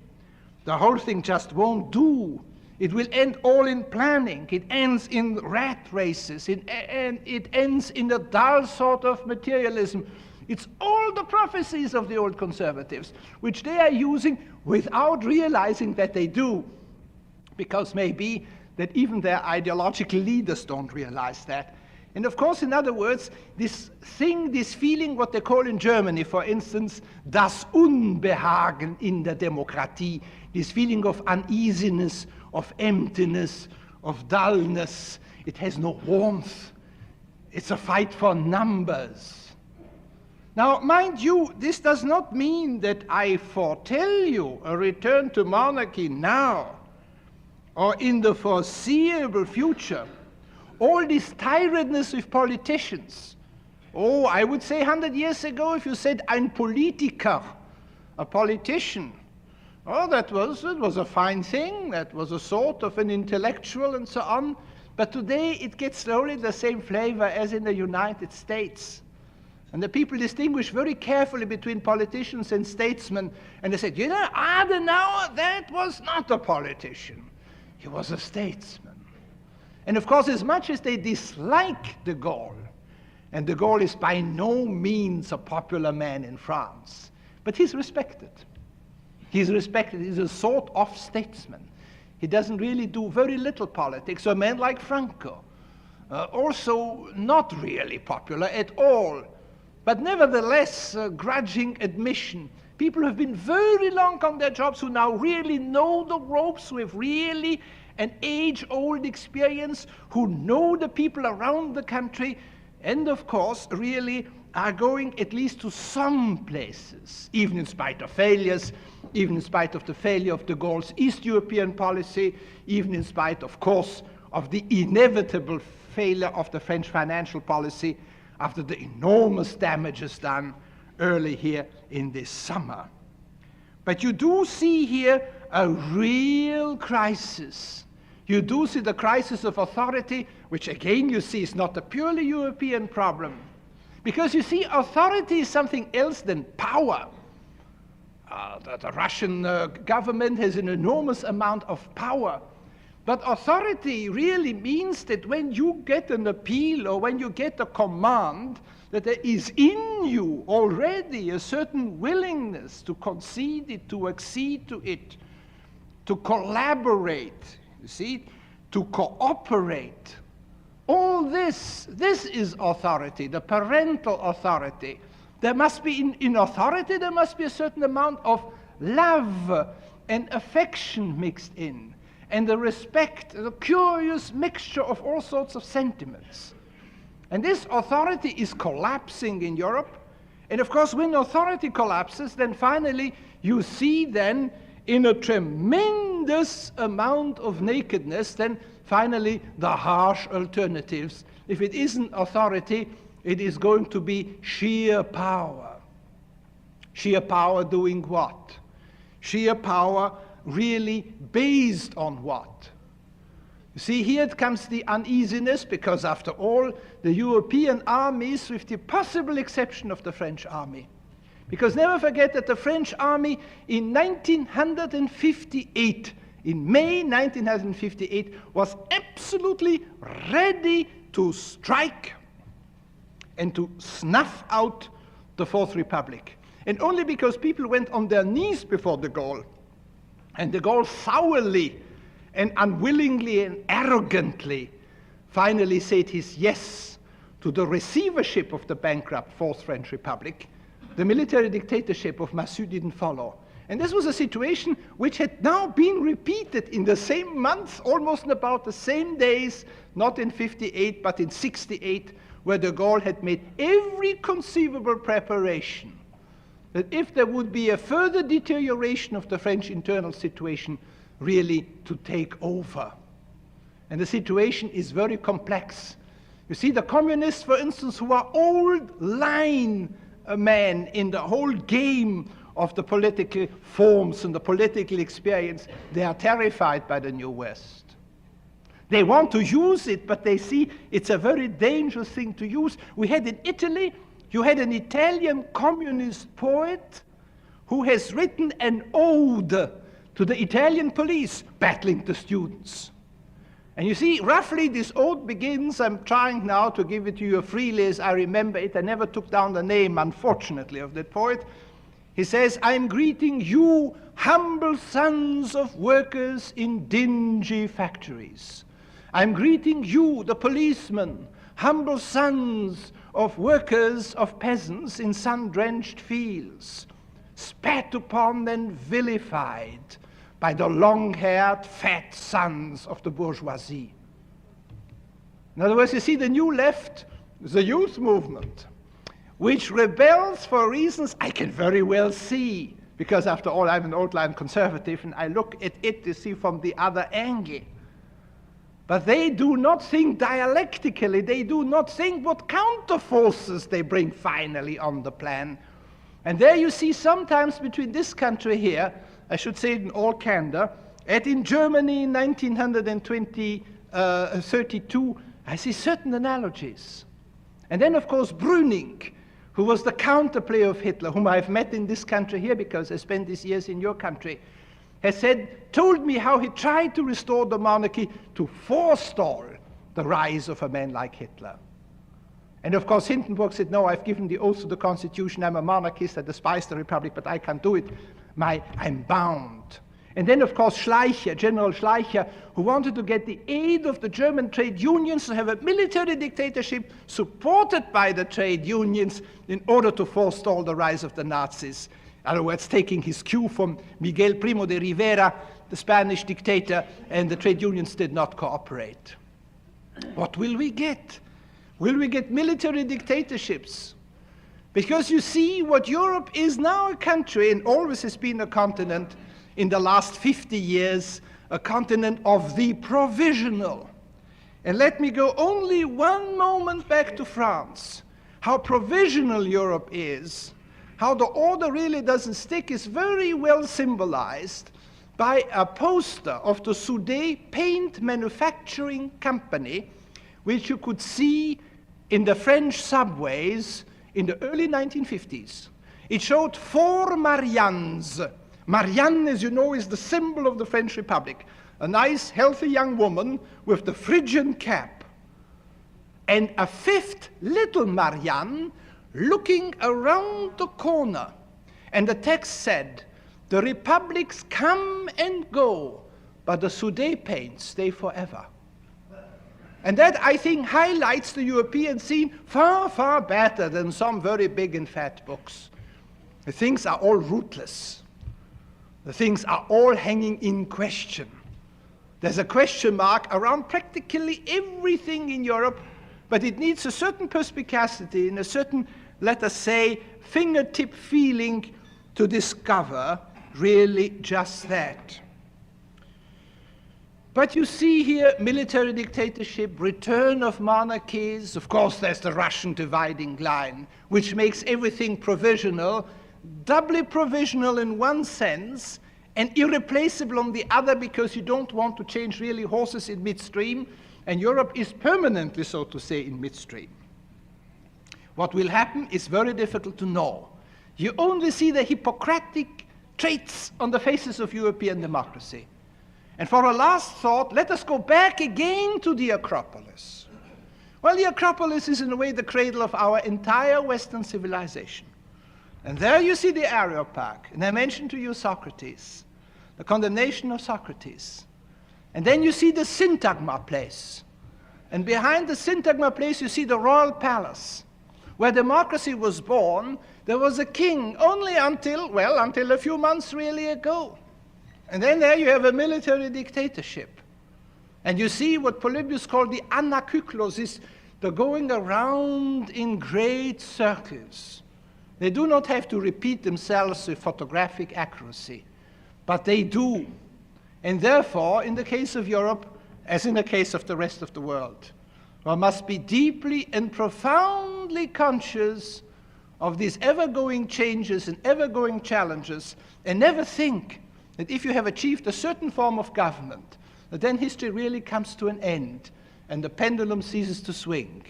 the whole thing just won't do. It will end all in planning. It ends in rat races. And it ends in a dull sort of materialism. It's all the prophecies of the old conservatives, which they are using without realizing that they do, because maybe that even their ideological leaders don't realize that. And of course, in other words, this thing, this feeling, what they call in Germany, for instance, das Unbehagen in der Demokratie, this feeling of uneasiness, of emptiness, of dullness, it has no warmth. It's a fight for numbers. Now, mind you, this does not mean that I foretell you a return to monarchy now or in the foreseeable future. All this tiredness with politicians. Oh, I would say 100 years ago, if you said ein Politiker, a politician, oh, that was a fine thing. That was a sort of an intellectual and so on. But today it gets slowly the same flavor as in the United States. And the people distinguish very carefully between politicians and statesmen. And they said, you know, Adenauer, that was not a politician. He was a statesman. And of course, as much as they dislike de Gaulle, and de Gaulle is by no means a popular man in France, but he's respected. He's respected. He's a sort of statesman. He doesn't really do very little politics. So a man like Franco, also not really popular at all, but nevertheless grudging admission. People who have been very long on their jobs, who now really know the ropes, who have really an age-old experience, who know the people around the country, and of course really are going at least to some places, even in spite of failures, even in spite of the failure of de Gaulle's East European policy, even in spite, of course, of the inevitable failure of the French financial policy after the enormous damages done early here in this summer. But you do see here a real crisis. You do see the crisis of authority, which again you see is not a purely European problem. Because you see, authority is something else than power. The Russian government has an enormous amount of power. But authority really means that when you get an appeal or when you get a command, that there is in you already a certain willingness to concede it, to accede to it, to collaborate, you see, to cooperate. All this is authority, the parental authority. There must be, in authority, there must be a certain amount of love and affection mixed in, and the respect, the curious mixture of all sorts of sentiments. And this authority is collapsing in Europe. And of course, when authority collapses, then finally you see then in a tremendous amount of nakedness, then finally the harsh alternatives. If it isn't authority, it is going to be sheer power. Sheer power doing what? Sheer power really based on what? You see, here it comes the uneasiness, because after all, the European armies, with the possible exception of the French army, because never forget that the French army in 1958, in May 1958, was absolutely ready to strike and to snuff out the Fourth Republic. And only because people went on their knees before de Gaulle, and de Gaulle sourly and unwillingly and arrogantly finally said his yes to the receivership of the bankrupt Fourth French Republic, the military dictatorship of Massu didn't follow. And this was a situation which had now been repeated in the same month, almost in about the same days, not in 58, but in 68, where de Gaulle had made every conceivable preparation that if there would be a further deterioration of the French internal situation, really to take over. And the situation is very complex. You see, the communists, for instance, who are old line men in the whole game of the political forms and the political experience, they are terrified by the New West. They want to use it, but they see it's a very dangerous thing to use. We had in Italy, you had an Italian communist poet who has written an ode to the Italian police battling the students. And you see, roughly this ode begins, I'm trying now to give it to you freely as I remember it. I never took down the name, unfortunately, of that poet. He says, I'm greeting you, humble sons of workers in dingy factories. I'm greeting you, the policemen, humble sons of workers, of peasants in sun-drenched fields, spat upon and vilified by the long-haired, fat sons of the bourgeoisie. In other words, you see, the new left, the youth movement, which rebels for reasons I can very well see, because after all, I'm an old-line conservative, and I look at it to see from the other angle. But they do not think dialectically, they do not think what counterforces they bring finally on the plan. And there you see sometimes between this country here, I should say it in all candor, and in Germany in 1932, I see certain analogies. And then, of course, Brüning, who was the counterplay of Hitler, whom I've met in this country here because I spent these years in your country, has told me how he tried to restore the monarchy to forestall the rise of a man like Hitler. And of course, Hindenburg said, no, I've given the oath to the Constitution, I'm a monarchist, I despise the Republic, but I can't do it. I'm bound. And then, of course, Schleicher, General Schleicher, who wanted to get the aid of the German trade unions to have a military dictatorship supported by the trade unions in order to forestall the rise of the Nazis. In other words, taking his cue from Miguel Primo de Rivera, the Spanish dictator, and the trade unions did not cooperate. What will we get? Will we get military dictatorships? Because you see, what Europe is now a country, and always has been a continent in the last 50 years, a continent of the provisional. And let me go only one moment back to France. How provisional Europe is, how the order really doesn't stick, is very well symbolized by a poster of the Soudet paint manufacturing company, which you could see in the French subways in the early 1950s. It showed 4 Mariannes. Marianne, as you know, is the symbol of the French Republic. A nice, healthy young woman with the Phrygian cap. And a 5th little Marianne looking around the corner. And the text said, the republics come and go, but the Soudet paints stay forever. And that, I think, highlights the European scene far, far better than some very big and fat books. The things are all rootless. The things are all hanging in question. There's a question mark around practically everything in Europe, but it needs a certain perspicacity and a certain, let us say, fingertip feeling to discover really just that. But you see here military dictatorship, return of monarchies. Of course, there's the Russian dividing line, which makes everything provisional, doubly provisional in one sense, and irreplaceable on the other, because you don't want to change really horses in midstream, and Europe is permanently, so to say, in midstream. What will happen is very difficult to know. You only see the Hippocratic traits on the faces of European democracy. And for a last thought, let us go back again to the Acropolis. Well, the Acropolis is in a way the cradle of our entire Western civilization. And there you see the Areopag. And I mentioned to you Socrates, the condemnation of Socrates. And then you see the Syntagma place. And behind the Syntagma place you see the royal palace. Where democracy was born, there was a king only until a few months really ago. And then there you have a military dictatorship. And you see what Polybius called the anakyklos, is the going around in great circles. They do not have to repeat themselves with photographic accuracy, but they do. And therefore, in the case of Europe, as in the case of the rest of the world, one must be deeply and profoundly conscious of these ever-going changes and ever-going challenges, and never think that if you have achieved a certain form of government, that then history really comes to an end, and the pendulum ceases to swing.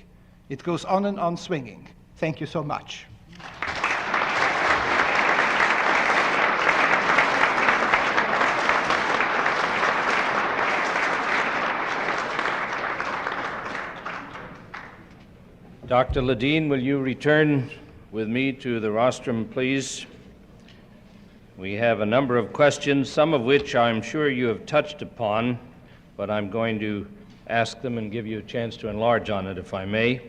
It goes on and on swinging. Thank you so much. Dr. Leddihn, will you return with me to the rostrum, please? We have a number of questions, some of which I'm sure you have touched upon, but I'm going to ask them and give you a chance to enlarge on it, if I may.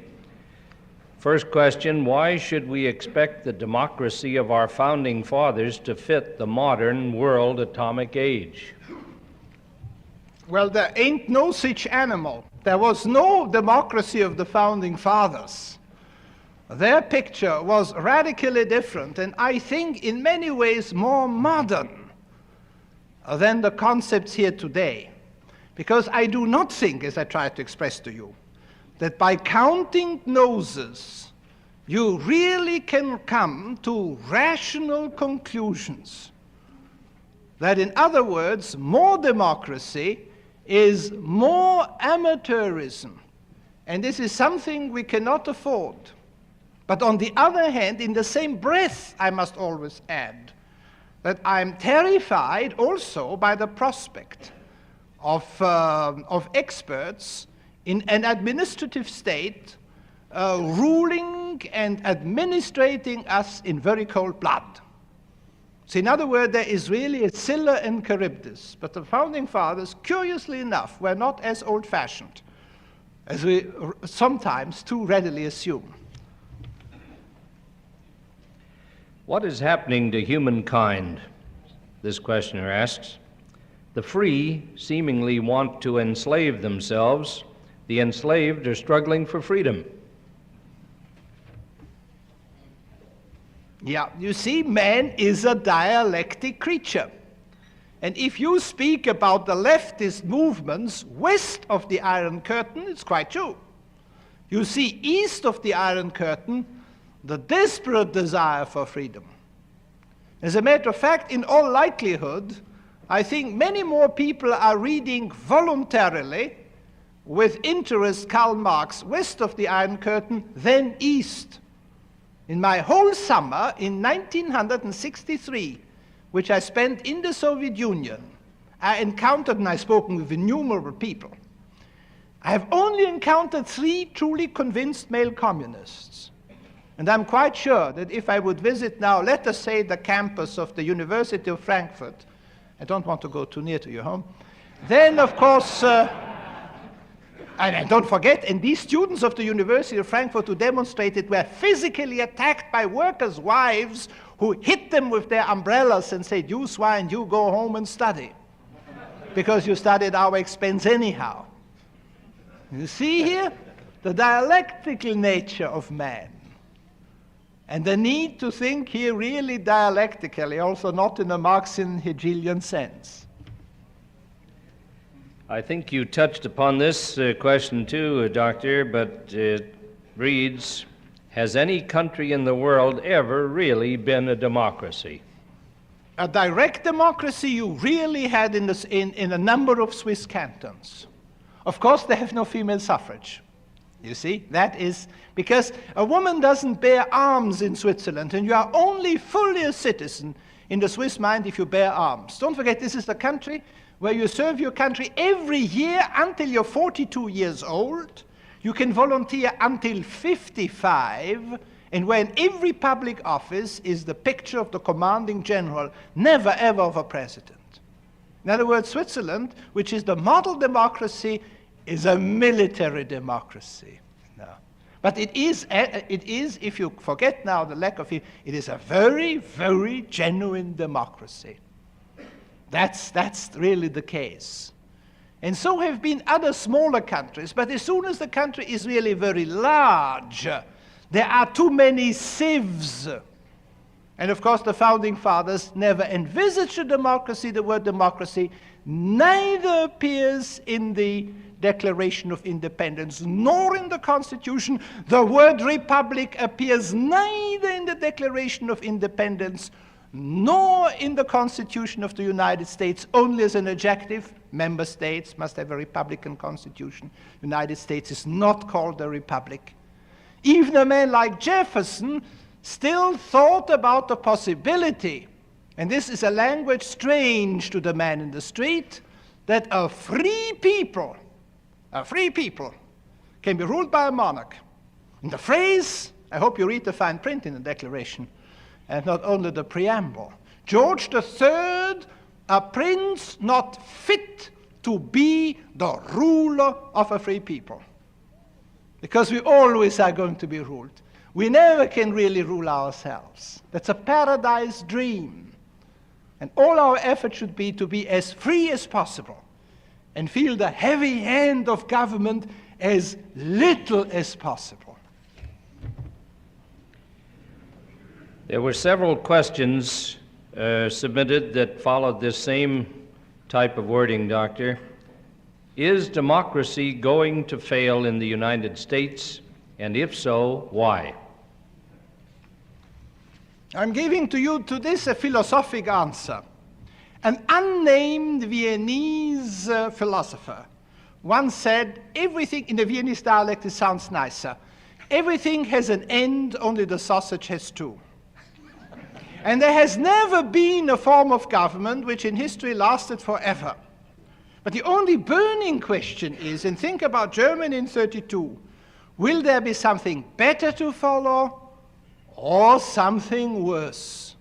First question, why should we expect the democracy of our founding fathers to fit the modern world atomic age? Well, there ain't no such animal. There was no democracy of the founding fathers. Their picture was radically different, and I think in many ways more modern than the concepts here today. Because I do not think, as I tried to express to you, that by counting noses, you really can come to rational conclusions. That, in other words, more democracy is more amateurism. And this is something we cannot afford. But on the other hand, in the same breath, I must always add that I'm terrified also by the prospect of experts in an administrative state ruling and administrating us in very cold blood. So in other words, there is really a Scylla and Charybdis, but the founding fathers, curiously enough, were not as old-fashioned as we sometimes too readily assume. What is happening to humankind? This questioner asks. The free seemingly want to enslave themselves. The enslaved are struggling for freedom. Yeah, you see, man is a dialectic creature. And if you speak about the leftist movements west of the Iron Curtain, it's quite true. You see east of the Iron Curtain the desperate desire for freedom. As a matter of fact, in all likelihood, I think many more people are reading voluntarily with interest Karl Marx west of the Iron Curtain than east. In my whole summer in 1963, which I spent in the Soviet Union, I encountered, and I've spoken with innumerable people, I have only encountered 3 truly convinced male communists. And I'm quite sure that if I would visit now, let us say, the campus of the University of Frankfurt, I don't want to go too near to your home, then of course, and don't forget, and these students of the University of Frankfurt who demonstrated were physically attacked by workers' wives who hit them with their umbrellas and said, "You swine, you go home and study, because you studied at our expense anyhow." You see here the dialectical nature of man, and the need to think here really dialectically, also not in a Marxian Hegelian sense. I think you touched upon this question too, Doctor, but it reads, has any country in the world ever really been a democracy? A direct democracy you really had in a number of Swiss cantons. Of course, they have no female suffrage. You see, that is because a woman doesn't bear arms in Switzerland, and you are only fully a citizen in the Swiss mind if you bear arms. Don't forget, this is the country where you serve your country every year until you're 42 years old. You can volunteer until 55, and where in every public office is the picture of the commanding general, never ever of a president. In other words, Switzerland, which is the model democracy, is a military democracy. No. But it is, if you forget now the lack of it, it is a very, very genuine democracy. That's really the case. And so have been other smaller countries, but as soon as the country is really very large, there are too many sieves. And of course, the founding fathers never envisaged a democracy. The word democracy neither appears in the Declaration of Independence nor in the Constitution. The word republic appears neither in the Declaration of Independence nor in the Constitution of the United States, only as an adjective. Member states must have a republican constitution. The United States is not called a republic. Even a man like Jefferson still thought about the possibility, and this is a language strange to the man in the street, that a free people can be ruled by a monarch. And the phrase, I hope you read the fine print in the Declaration, and not only the preamble. George III, a prince not fit to be the ruler of a free people. Because we always are going to be ruled. We never can really rule ourselves. That's a paradise dream. And all our effort should be to be as free as possible and feel the heavy hand of government as little as possible. There were several questions submitted that followed this same type of wording, Doctor. Is democracy going to fail in the United States? And if so, why? I'm giving to you to this a philosophic answer. An unnamed Viennese philosopher once said, everything, in the Viennese dialect it sounds nicer, everything has an end, only the sausage has two. And there has never been a form of government which in history lasted forever. But the only burning question is, and think about Germany in 1932, will there be something better to follow or something worse?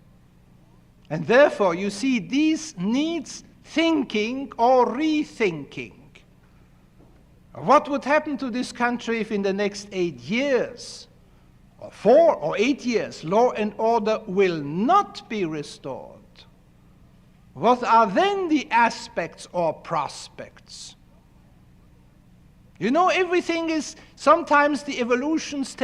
And therefore, you see, these needs thinking or rethinking. What would happen to this country if in the next 8 years, or 4 or 8 years, law and order will not be restored? What are then the aspects or prospects? You know, everything is, sometimes the evolutions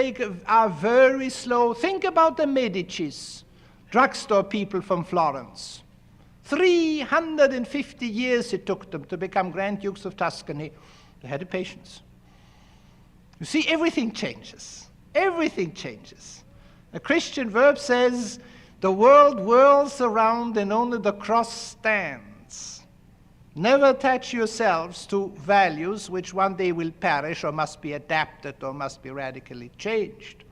are very slow. Think about the Medicis, drugstore people from Florence. 350 years it took them to become Grand Dukes of Tuscany. They had the patience. You see, everything changes. Everything changes. A Christian verb says, the world whirls around and only the cross stands. Never attach yourselves to values which one day will perish or must be adapted or must be radically changed.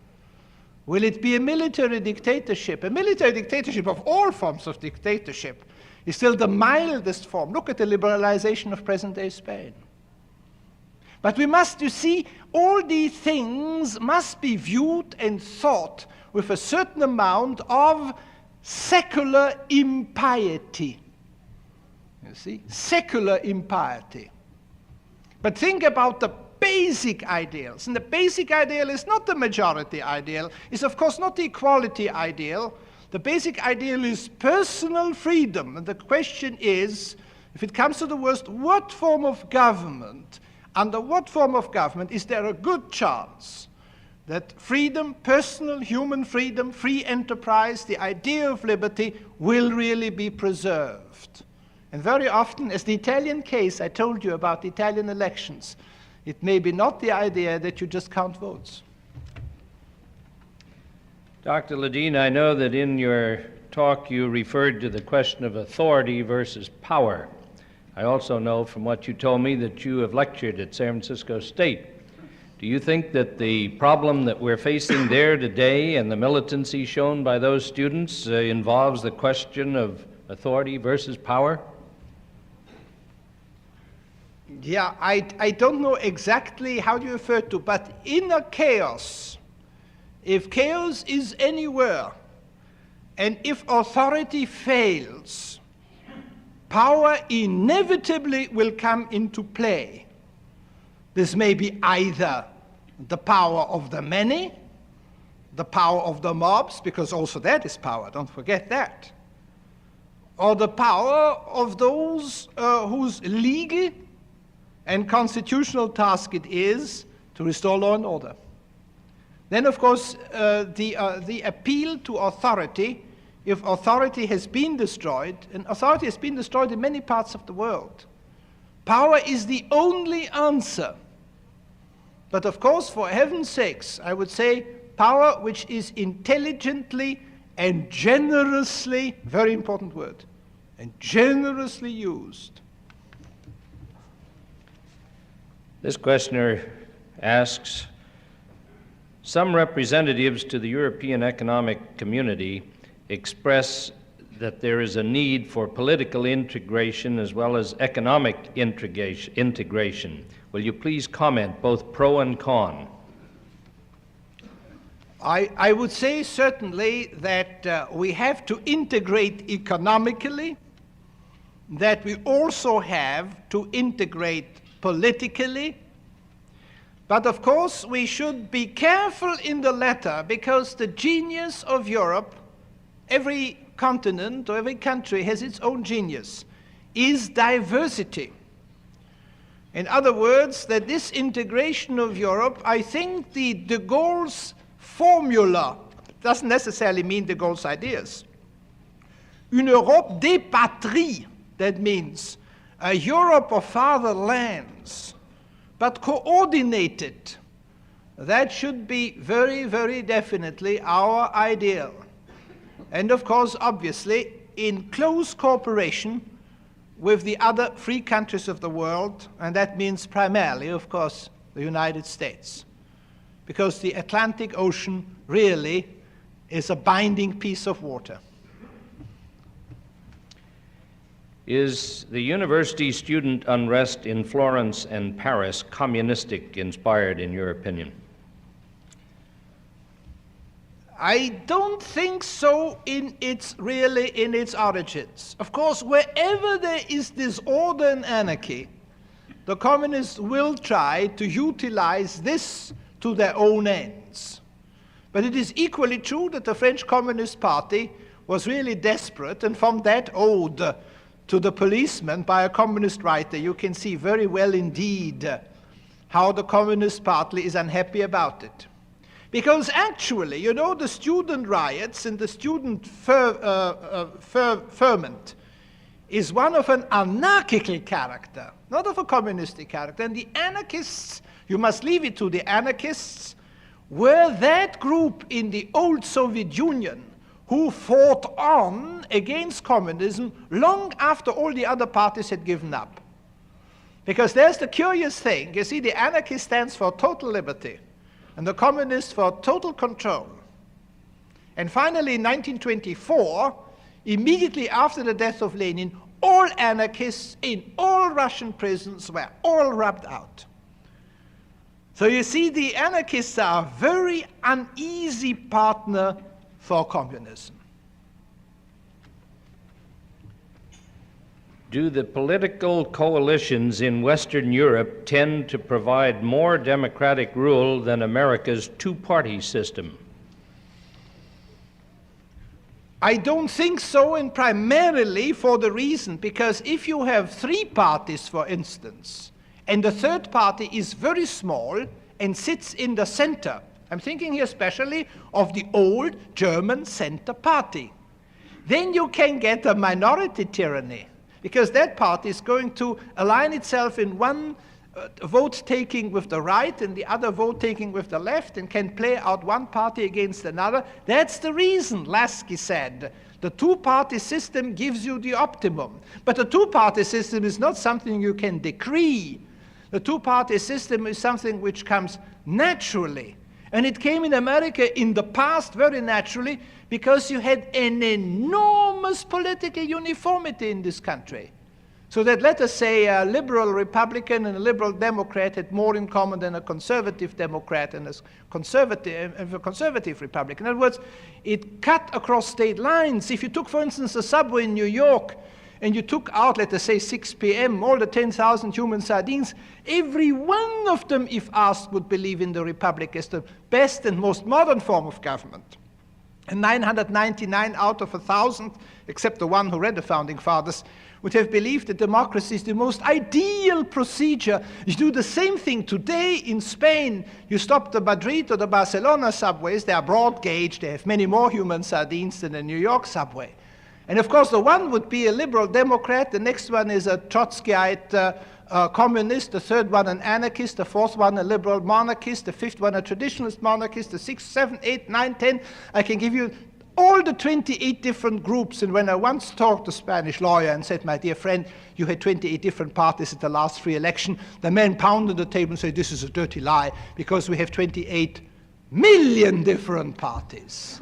Will it be a military dictatorship? A military dictatorship of all forms of dictatorship is still the mildest form. Look at the liberalization of present-day Spain. But we must, you see, all these things must be viewed and thought with a certain amount of secular impiety. You see, secular impiety. But think about the basic ideals. And the basic ideal is not the majority ideal. It's of course not the equality ideal. The basic ideal is personal freedom. And the question is, if it comes to the worst, what form of government, under what form of government is there a good chance that freedom, personal human freedom, free enterprise, the idea of liberty will really be preserved? And very often, as the Italian case I told you about the Italian elections, it may be not the idea that you just count votes. Dr. Leddihn, I know that in your talk you referred to the question of authority versus power. I also know from what you told me that you have lectured at San Francisco State. Do you think that the problem that we're facing there today and the militancy shown by those students involves the question of authority versus power? Yeah, I don't know exactly how you refer to, but inner chaos if chaos is anywhere, and if authority fails, power inevitably will come into play. This may be either the power of the many, the power of the mobs, because also that is power, don't forget that, or the power of those whose legal and constitutional task it is to restore law and order. Then, of course, the appeal to authority, if authority has been destroyed, and authority has been destroyed in many parts of the world, power is the only answer. But of course, for heaven's sakes, I would say power which is intelligently and generously, very important word, and generously used. This questioner asks, some representatives to the European Economic Community express that there is a need for political integration as well as economic integration. Will you please comment, both pro and con? I would say certainly that we have to integrate economically, that we also have to integrate politically, but of course we should be careful in the latter, because the genius of Europe, every continent or every country has its own genius, is diversity. In other words, that this integration of Europe, I think the de Gaulle's formula doesn't necessarily mean de Gaulle's ideas. Une Europe des patries, that means a Europe of fatherlands, but coordinated. That should be very, very definitely our ideal. And of course, obviously, in close cooperation with the other free countries of the world, and that means primarily, of course, the United States, because the Atlantic Ocean really is a binding piece of water. Is the university student unrest in Florence and Paris communistic inspired, in your opinion? I don't think so in its origins. Of course, wherever there is disorder and anarchy, the communists will try to utilize this to their own ends. But it is equally true that the French Communist Party was really desperate, and from that ode to the policeman by a communist writer, you can see very well indeed how the Communist Party is unhappy about it. Because actually, you know, the student riots and the student ferment is one of an anarchical character, not of a communistic character. And the anarchists, you must leave it to the anarchists, were that group in the old Soviet Union who fought on against communism long after all the other parties had given up. Because there's the curious thing, you see, the anarchist stands for total liberty, and the communists for total control. And finally, in 1924, immediately after the death of Lenin, all anarchists in all Russian prisons were all rubbed out. So you see, the anarchists are a very uneasy partner for communism. Do the political coalitions in Western Europe tend to provide more democratic rule than America's two-party system? I don't think so, and primarily for the reason, because if you have three parties, for instance, and the third party is very small and sits in the center, I'm thinking here especially of the old German center party, then you can get a minority tyranny, because that party is going to align itself in one vote-taking with the right and the other vote-taking with the left, and can play out one party against another. That's the reason, Lasky said, the two-party system gives you the optimum. But the two-party system is not something you can decree. The two-party system is something which comes naturally. And it came in America in the past very naturally, because you had an enormous political uniformity in this country. So that, let us say, a liberal Republican and a liberal Democrat had more in common than a conservative Democrat and a conservative Republican. In other words, it cut across state lines. If you took, for instance, a subway in New York, and you took out, let us say, 6 p.m., all the 10,000 human sardines, every one of them, if asked, would believe in the Republic as the best and most modern form of government. And 999 out of 1,000, except the one who read the Founding Fathers, would have believed that democracy is the most ideal procedure. You do the same thing today in Spain. You stop the Madrid or the Barcelona subways. They are broad gauge. They have many more human sardines than the New York subway. And of course, the one would be a liberal Democrat. The next one is a Trotskyite communist. The third one an anarchist. The fourth one a liberal monarchist. The fifth one a traditionalist monarchist. The 6th, 7th, 8th, 9th, 10th. I can give you all the 28 different groups. And when I once talked to a Spanish lawyer and said, my dear friend, you had 28 different parties at the last free election, the man pounded the table and said, this is a dirty lie, because we have 28 million different parties.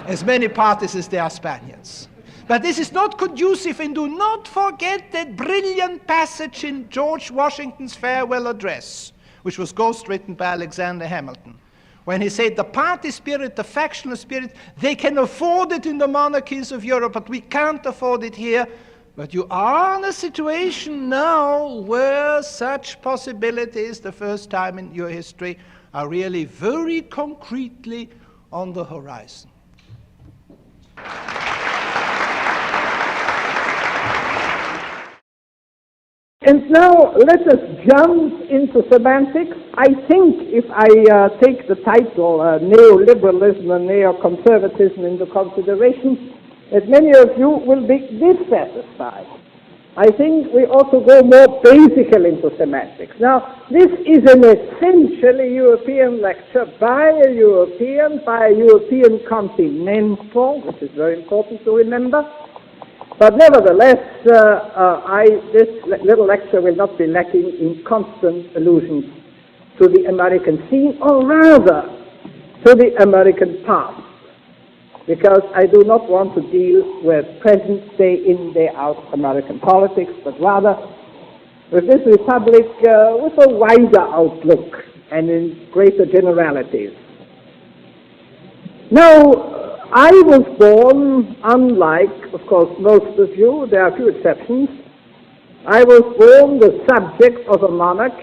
As many parties as there are Spaniards. But this is not conducive, and do not forget that brilliant passage in George Washington's farewell address, which was ghostwritten by Alexander Hamilton, when he said the party spirit, the factional spirit, they can afford it in the monarchies of Europe, but we can't afford it here. But you are in a situation now where such possibilities, the first time in your history, are really very concretely on the horizon. And now let us jump into semantics. I think if I take the title neoliberalism and neoconservatism into consideration, that many of you will be dissatisfied. I think we ought to go more basically into semantics. Now, this is an essentially European lecture by a European continental, which is very important to remember. But nevertheless, this little lecture will not be lacking in constant allusions to the American scene, or rather to the American past, because I do not want to deal with present day in, day out American politics, but rather with this republic with a wider outlook and in greater generalities. Now, I was born, unlike, of course, most of you, there are a few exceptions, I was born the subject of a monarch.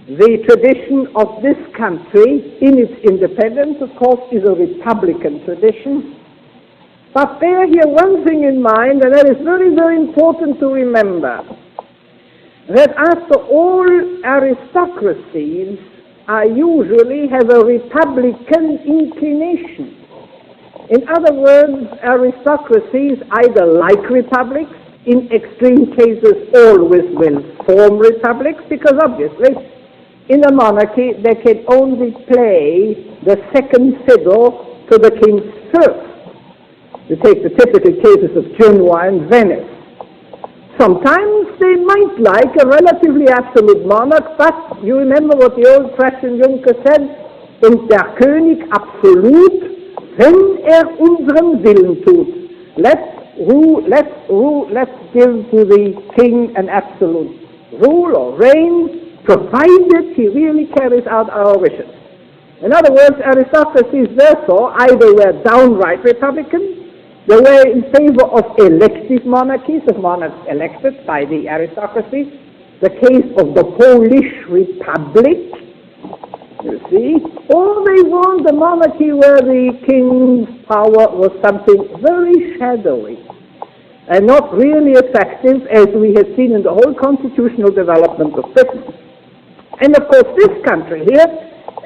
The tradition of this country in its independence, of course, is a republican tradition. But bear here one thing in mind, and that is very, very important to remember, that after all, aristocracies usually have a republican inclination. In other words, aristocracies either like republics, in extreme cases always will form republics, because obviously in a monarchy they can only play the second fiddle to the king's first. You take the typical cases of Genoa and Venice. Sometimes they might like a relatively absolute monarch, but you remember what the old Prussian Junker said, und der König absolut, wenn unseren Willen tut. Let's give to the king an absolute rule or reign, provided he really carries out our wishes. In other words, aristocracies therefore either were downright republican, they were in favor of elective monarchies, of monarchs elected by the aristocracy. The case of the Polish Republic, you see, or they want a monarchy where the king's power was something very shadowy and not really effective, as we have seen in the whole constitutional development of Britain. And of course, this country here,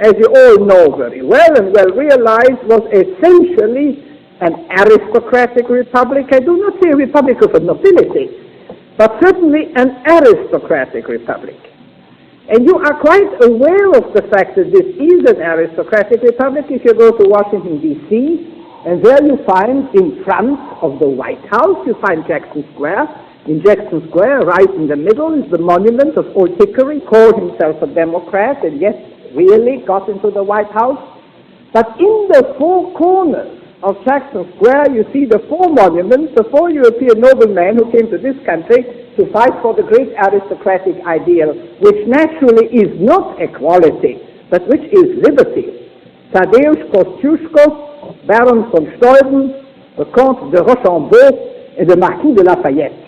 as you all know very well and well realize, was essentially an aristocratic republic. I do not say a republic of the nobility, but certainly an aristocratic republic. And you are quite aware of the fact that this is an aristocratic republic if you go to Washington, D.C., and there you find, in front of the White House, you find Jackson Square. In Jackson Square, right in the middle, is the monument of Old Hickory, called himself a Democrat, and yet really got into the White House. But in the four corners, of Jackson Square, you see the four monuments, the four European noblemen who came to this country to fight for the great aristocratic ideal, which naturally is not equality, but which is liberty. Tadeusz Kościuszko, Baron von Steuben, the Comte de Rochambeau, and the Marquis de Lafayette.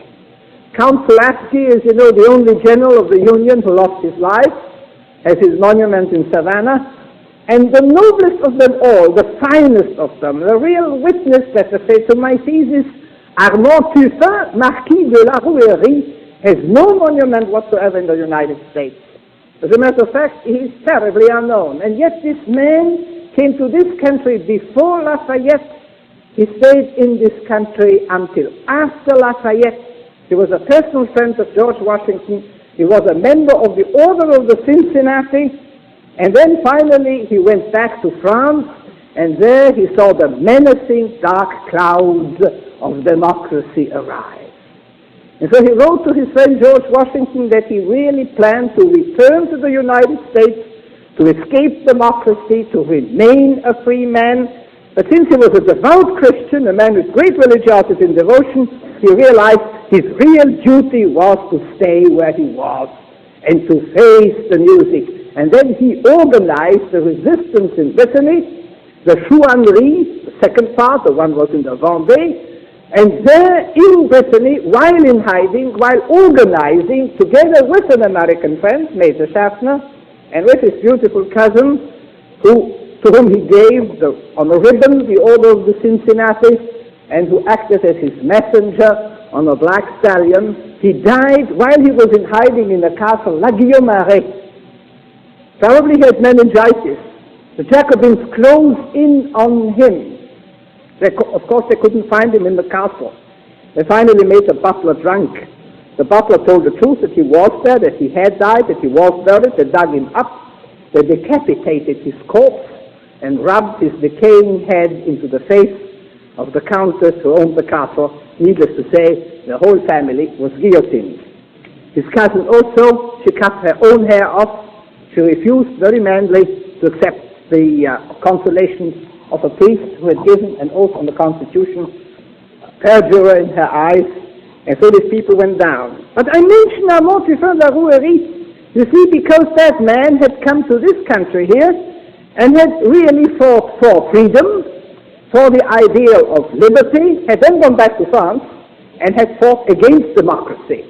Count Pulaski is, you know, the only general of the Union who lost his life, has his monument in Savannah. And the noblest of them all, the finest of them, the real witness, let us say, to my thesis, Armand Tuffin, Marquis de la Rouerie, has no monument whatsoever in the United States. As a matter of fact, he is terribly unknown. And yet this man came to this country before Lafayette. He stayed in this country until after Lafayette. He was a personal friend of George Washington. He was a member of the Order of the Cincinnati. And then finally he went back to France, and there he saw the menacing dark clouds of democracy arise. And so he wrote to his friend George Washington that he really planned to return to the United States, to escape democracy, to remain a free man. But since he was a devout Christian, a man with great religiosity and devotion, he realized his real duty was to stay where he was and to face the music. And then he organized the resistance in Brittany, the Chouannerie, the second part, the one was in the Vendée, and there in Brittany, while in hiding, while organizing, together with an American friend, Major Schaffner, and with his beautiful cousin, to whom he gave on a ribbon the Order of the Cincinnati, and who acted as his messenger on a black stallion. He died while he was in hiding in the castle La Guillaumerie. Probably he had meningitis. The Jacobins closed in on him. Of course, they couldn't find him in the castle. They finally made the butler drunk. The butler told the truth that he was there, that he had died, that he was buried. They dug him up. They decapitated his corpse and rubbed his decaying head into the face of the countess who owned the castle. Needless to say, the whole family was guillotined. His cousin also, she cut her own hair off. She refused very manly to accept the consolations of a priest who had given an oath on the Constitution, perjurer in her eyes, and so these people went down. But I mention Armand Tuffin de la Rouerie, you see, because that man had come to this country here and had really fought for freedom, for the ideal of liberty, had then gone back to France and had fought against democracy.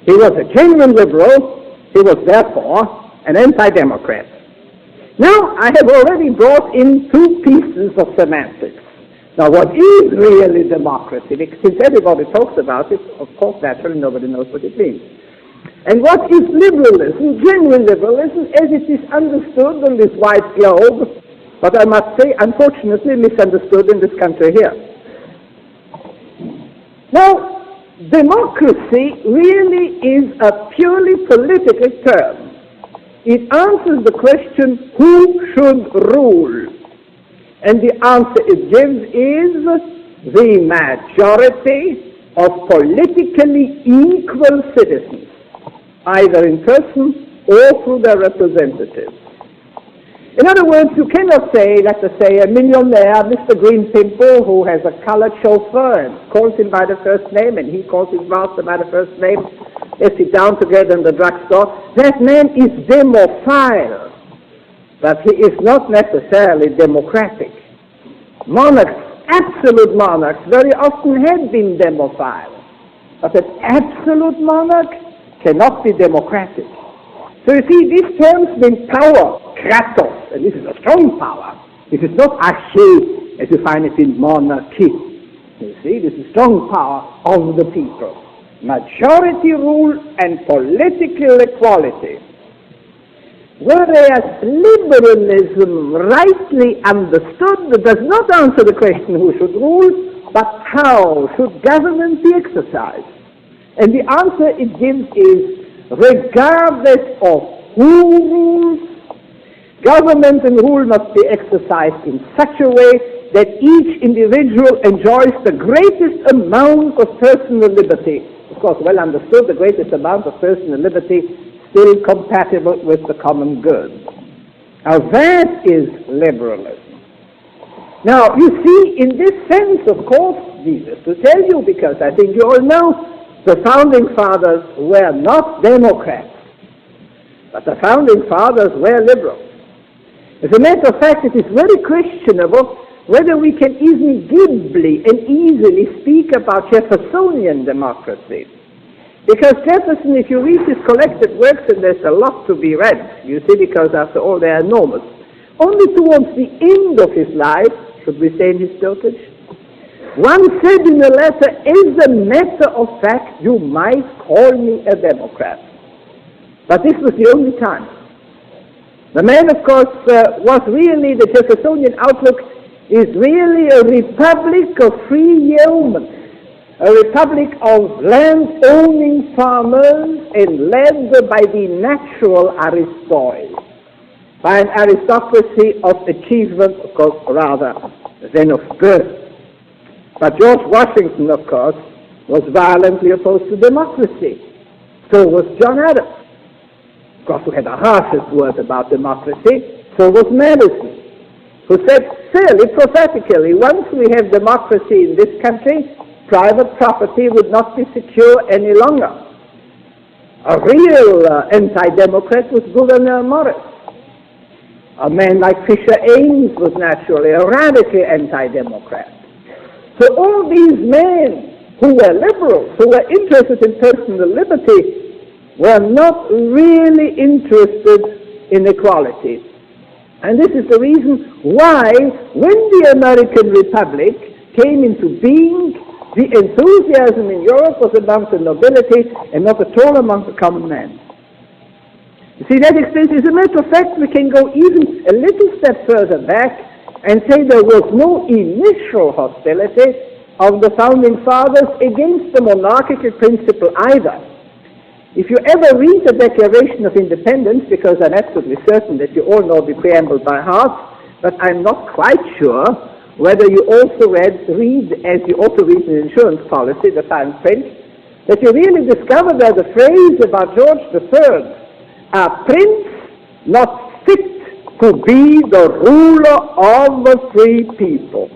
He was a genuine liberal. He was therefore an anti-democrat. Now, I have already brought in two pieces of semantics. Now, what is really democracy? Because since everybody talks about it, of course, naturally, nobody knows what it means. And what is liberalism, genuine liberalism, as it is understood on this wide globe, but I must say, unfortunately, misunderstood in this country here. Now, democracy really is a purely political term. It answers the question, who should rule? And the answer it gives is the majority of politically equal citizens, either in person or through their representatives. In other words, you cannot say, let us say, a millionaire, Mr. Green Pimple, who has a colored chauffeur and calls him by the first name, and he calls his master by the first name. They sit down together in the drugstore. That man is demophile, but he is not necessarily democratic. Monarchs, absolute monarchs, very often had been demophile, but an absolute monarch cannot be democratic. So you see, these terms mean power, kratos, and this is a strong power. This is not arché, as you find it in monarchy. You see, this is strong power of the people. Majority rule and political equality. Whereas liberalism, rightly understood, does not answer the question who should rule, but how should government be exercised. And the answer it gives is, regardless of who rules, government and rule must be exercised in such a way that each individual enjoys the greatest amount of personal liberty. Of course, well understood, the greatest amount of personal liberty still compatible with the common good. Now that is liberalism. Now, you see, in this sense, of course, needless to tell you, because I think you all know, the Founding Fathers were not Democrats, but the Founding Fathers were liberals. As a matter of fact, it is very questionable whether we can even glibly and easily speak about Jeffersonian democracy. Because Jefferson, if you read his collected works, and there's a lot to be read, you see, because after all they are enormous, only towards the end of his life, should we say in his dotage, one said in a letter, as a matter of fact, you might call me a Democrat. But this was the only time. The man, of course, was really, the Jeffersonian outlook is really a republic of free yeomen, a republic of land-owning farmers and led by the natural aristoi, by an aristocracy of achievement, of course, rather than of birth. But George Washington, of course, was violently opposed to democracy. So was John Adams. Of course, who had the harshest word about democracy. So was Madison, who said fairly prophetically, once we have democracy in this country, private property would not be secure any longer. A real anti-democrat was Gouverneur Morris. A man like Fisher Ames was naturally a radically anti-democrat. So all these men who were liberals, who were interested in personal liberty, were not really interested in equality. And this is the reason why, when the American Republic came into being, the enthusiasm in Europe was among the nobility and not at all among the common man. You see, that explains, as a matter of fact, we can go even a little step further back and say there was no initial hostility of the Founding Fathers against the monarchical principle either. If you ever read the Declaration of Independence, because I'm absolutely certain that you all know the preamble by heart, but I'm not quite sure whether you also read, as you also read in insurance policy, the fine print, that you really discover there the phrase about George III, a prince not fit to be the ruler of the free people.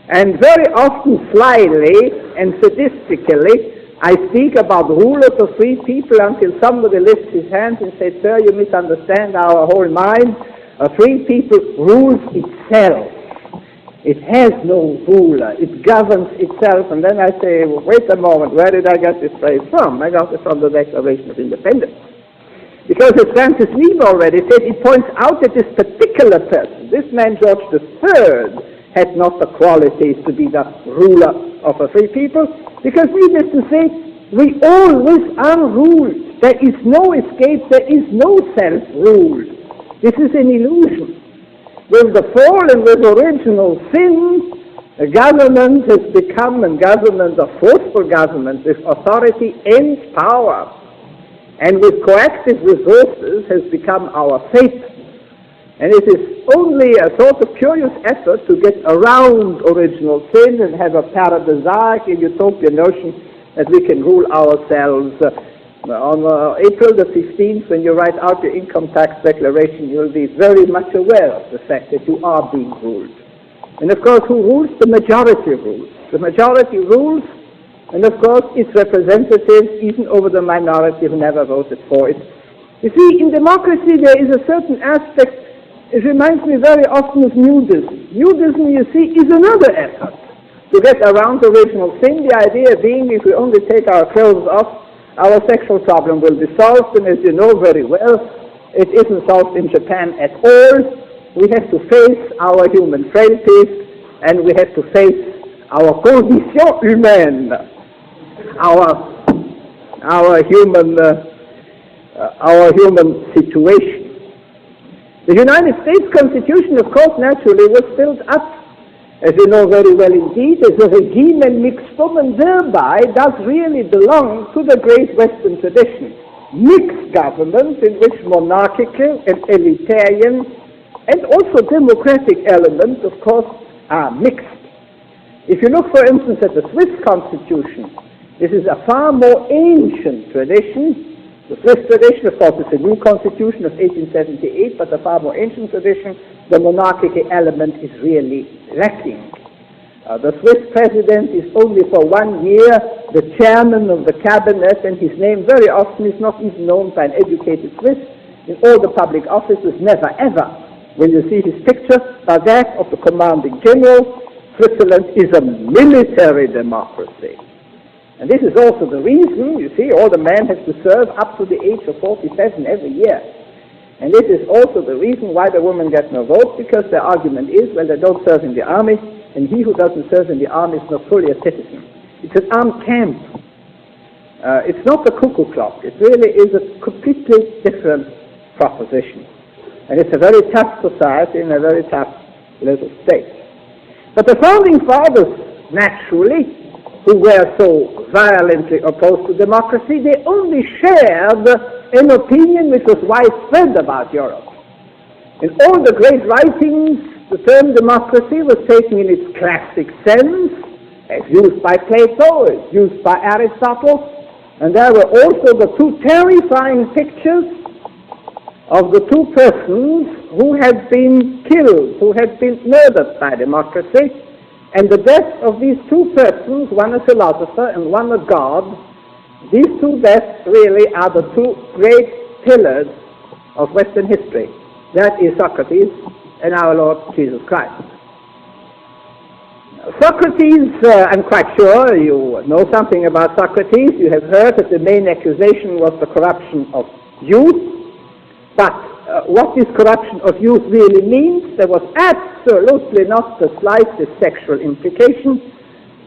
And very often, slyly and sadistically, I speak about rulers of free people until somebody lifts his hand and says, sir, you misunderstand our whole mind. A free people rules itself. It has no ruler. It governs itself. And then I say, well, wait a moment, where did I get this phrase from? I got it from the Declaration of Independence. Because as Francis Weaver already said, it points out that this particular person, this man George III, had not the qualities to be the ruler of a free people, because needless to say, we always are ruled. There is no escape, there is no self-rule. This is an illusion. With the fall and with original sin, a government has become a government, a forceful government with authority and power, and with coactive resources has become our fate. And it is only a sort of curious effort to get around original sin and have a paradisiac and utopian notion that we can rule ourselves. On April the 15th, when you write out your income tax declaration, you'll be very much aware of the fact that you are being ruled. And of course, who rules? The majority rules. The majority rules, and of course, its representatives, even over the minority who never voted for it. You see, in democracy, there is a certain aspect. It reminds me very often of nudism. Nudism, you see, is another effort to get around original sin, the idea being if we only take our clothes off, our sexual problem will be solved, and as you know very well, it isn't solved in Japan at all. We have to face our human frailties, and we have to face our condition humaine, our human situation. The United States Constitution, of course, naturally was built up, as you know very well indeed, as a regime and mixtum, and thereby does really belong to the great Western tradition. Mixed governments in which monarchical and elitarian and also democratic elements, of course, are mixed. If you look, for instance, at the Swiss Constitution, this is a far more ancient tradition, The Swiss tradition, of course, is a new constitution of 1878, but a far more ancient tradition. The monarchical element is really lacking. The Swiss president is only for 1 year the chairman of the cabinet, and his name very often is not even known by an educated Swiss. In all the public offices, never ever will you see his picture by that of the commanding general. Switzerland is a military democracy. And this is also the reason, you see, all the men have to serve up to the age of 47 every year. And this is also the reason why the women get no vote, because their argument is, well, they don't serve in the army, and he who doesn't serve in the army is not fully a citizen. It's an armed camp. It's not the cuckoo clock. It really is a completely different proposition. And it's a very tough society and a very tough little state. But the founding fathers, naturally, who were so violently opposed to democracy, they only shared an opinion which was widespread about Europe. In all the great writings, the term democracy was taken in its classic sense, as used by Plato, as used by Aristotle, and there were also the two terrifying pictures of the two persons who had been killed, who had been murdered by democracy, and the death of these two persons, one a philosopher and one a god. These two deaths really are the two great pillars of Western history. That is Socrates and our Lord Jesus Christ. Socrates, I'm quite sure you know something about Socrates. You have heard that the main accusation was the corruption of youth. But what this corruption of youth really means, there was absolutely not the slightest sexual implication.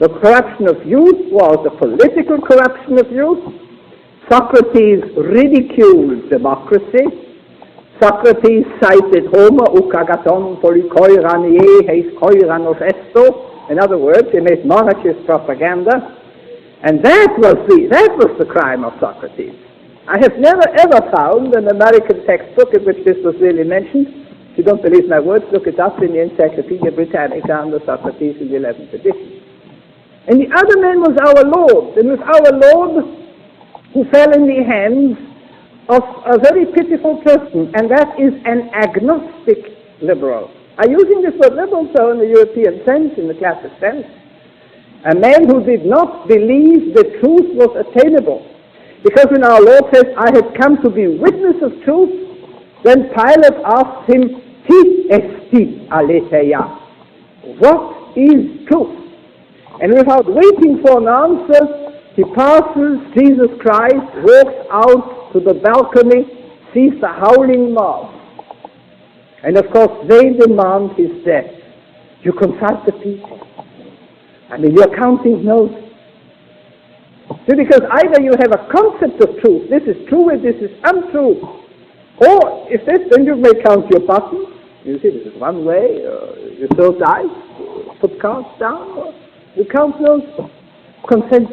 The corruption of youth was the political corruption of youth. Socrates ridiculed democracy. Socrates cited Homer, ukagaton polikoiranie heis koiranos esto. In other words, he made monarchist propaganda. And that was the crime of Socrates. I have never ever found an American textbook in which this was really mentioned. If you don't believe my words, look it up in the Encyclopedia Britannica under Socrates in the 11th edition. And the other man was our Lord. And it was our Lord who fell in the hands of a very pitiful person, and that is an agnostic liberal. I'm using this word liberal so in the European sense, in the classic sense. A man who did not believe the truth was attainable. Because when our Lord says, I have come to be witness of truth, then Pilate asked him, Ti esti aletheia? What is truth? And without waiting for an answer, he passes Jesus Christ, walks out to the balcony, sees the howling mob. And of course, they demand his death. You consult the people. I mean, you're counting notes. See, because either you have a concept of truth, this is true and this is untrue, or if this, then you may count your buttons. You see, this is one way, you throw dice, put cards down, or you count those consent.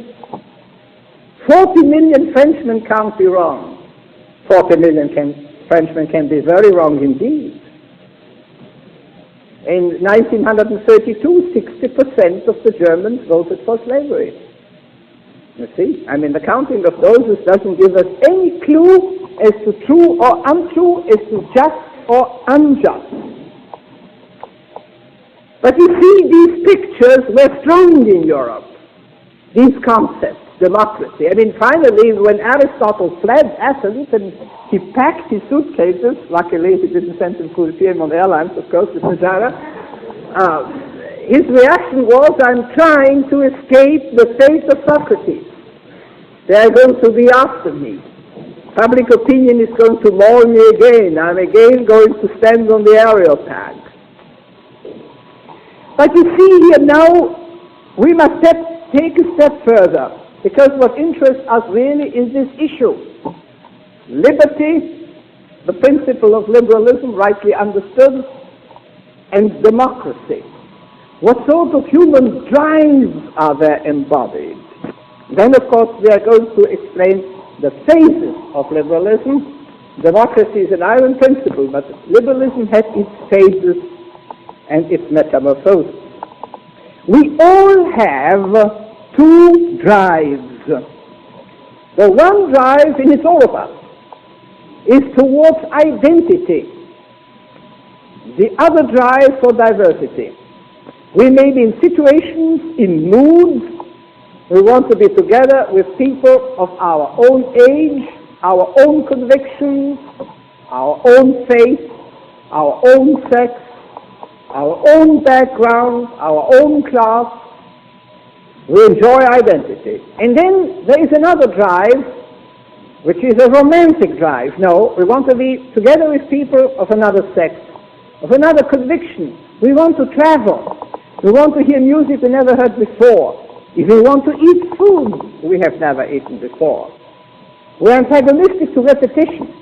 40 million Frenchmen can't be wrong. 40 million Frenchmen can be very wrong indeed. In 1932, 60% of the Germans voted for slavery. You see, I mean, the counting of those doesn't give us any clue as to true or untrue, as to just or unjust. But you see, these pictures were strong in Europe, these concepts, democracy. I mean, finally, when Aristotle fled Athens and he packed his suitcases, luckily he didn't send them through the Piedmont Airlines, of course, with Mazara, his reaction was, I'm trying to escape the fate of Socrates. They are going to be after me. Public opinion is going to maul me again. I'm again going to stand on the Areopag. But you see here now, we must take a step further, because what interests us really is this issue. Liberty, the principle of liberalism, rightly understood, and democracy. What sort of human drives are there embodied? Then, of course, we are going to explain the phases of liberalism. Democracy is an iron principle, but liberalism has its phases and its metamorphoses. We all have two drives. The one drive, and it's all of us, is towards identity. The other drive for diversity. We may be in situations, in moods, we want to be together with people of our own age, our own convictions, our own faith, our own sex, our own background, our own class. We enjoy identity. And then there is another drive, which is a romantic drive. No, we want to be together with people of another sex, of another conviction. We want to travel. We want to hear music we never heard before. If we want to eat food we have never eaten before. We are antagonistic to repetition.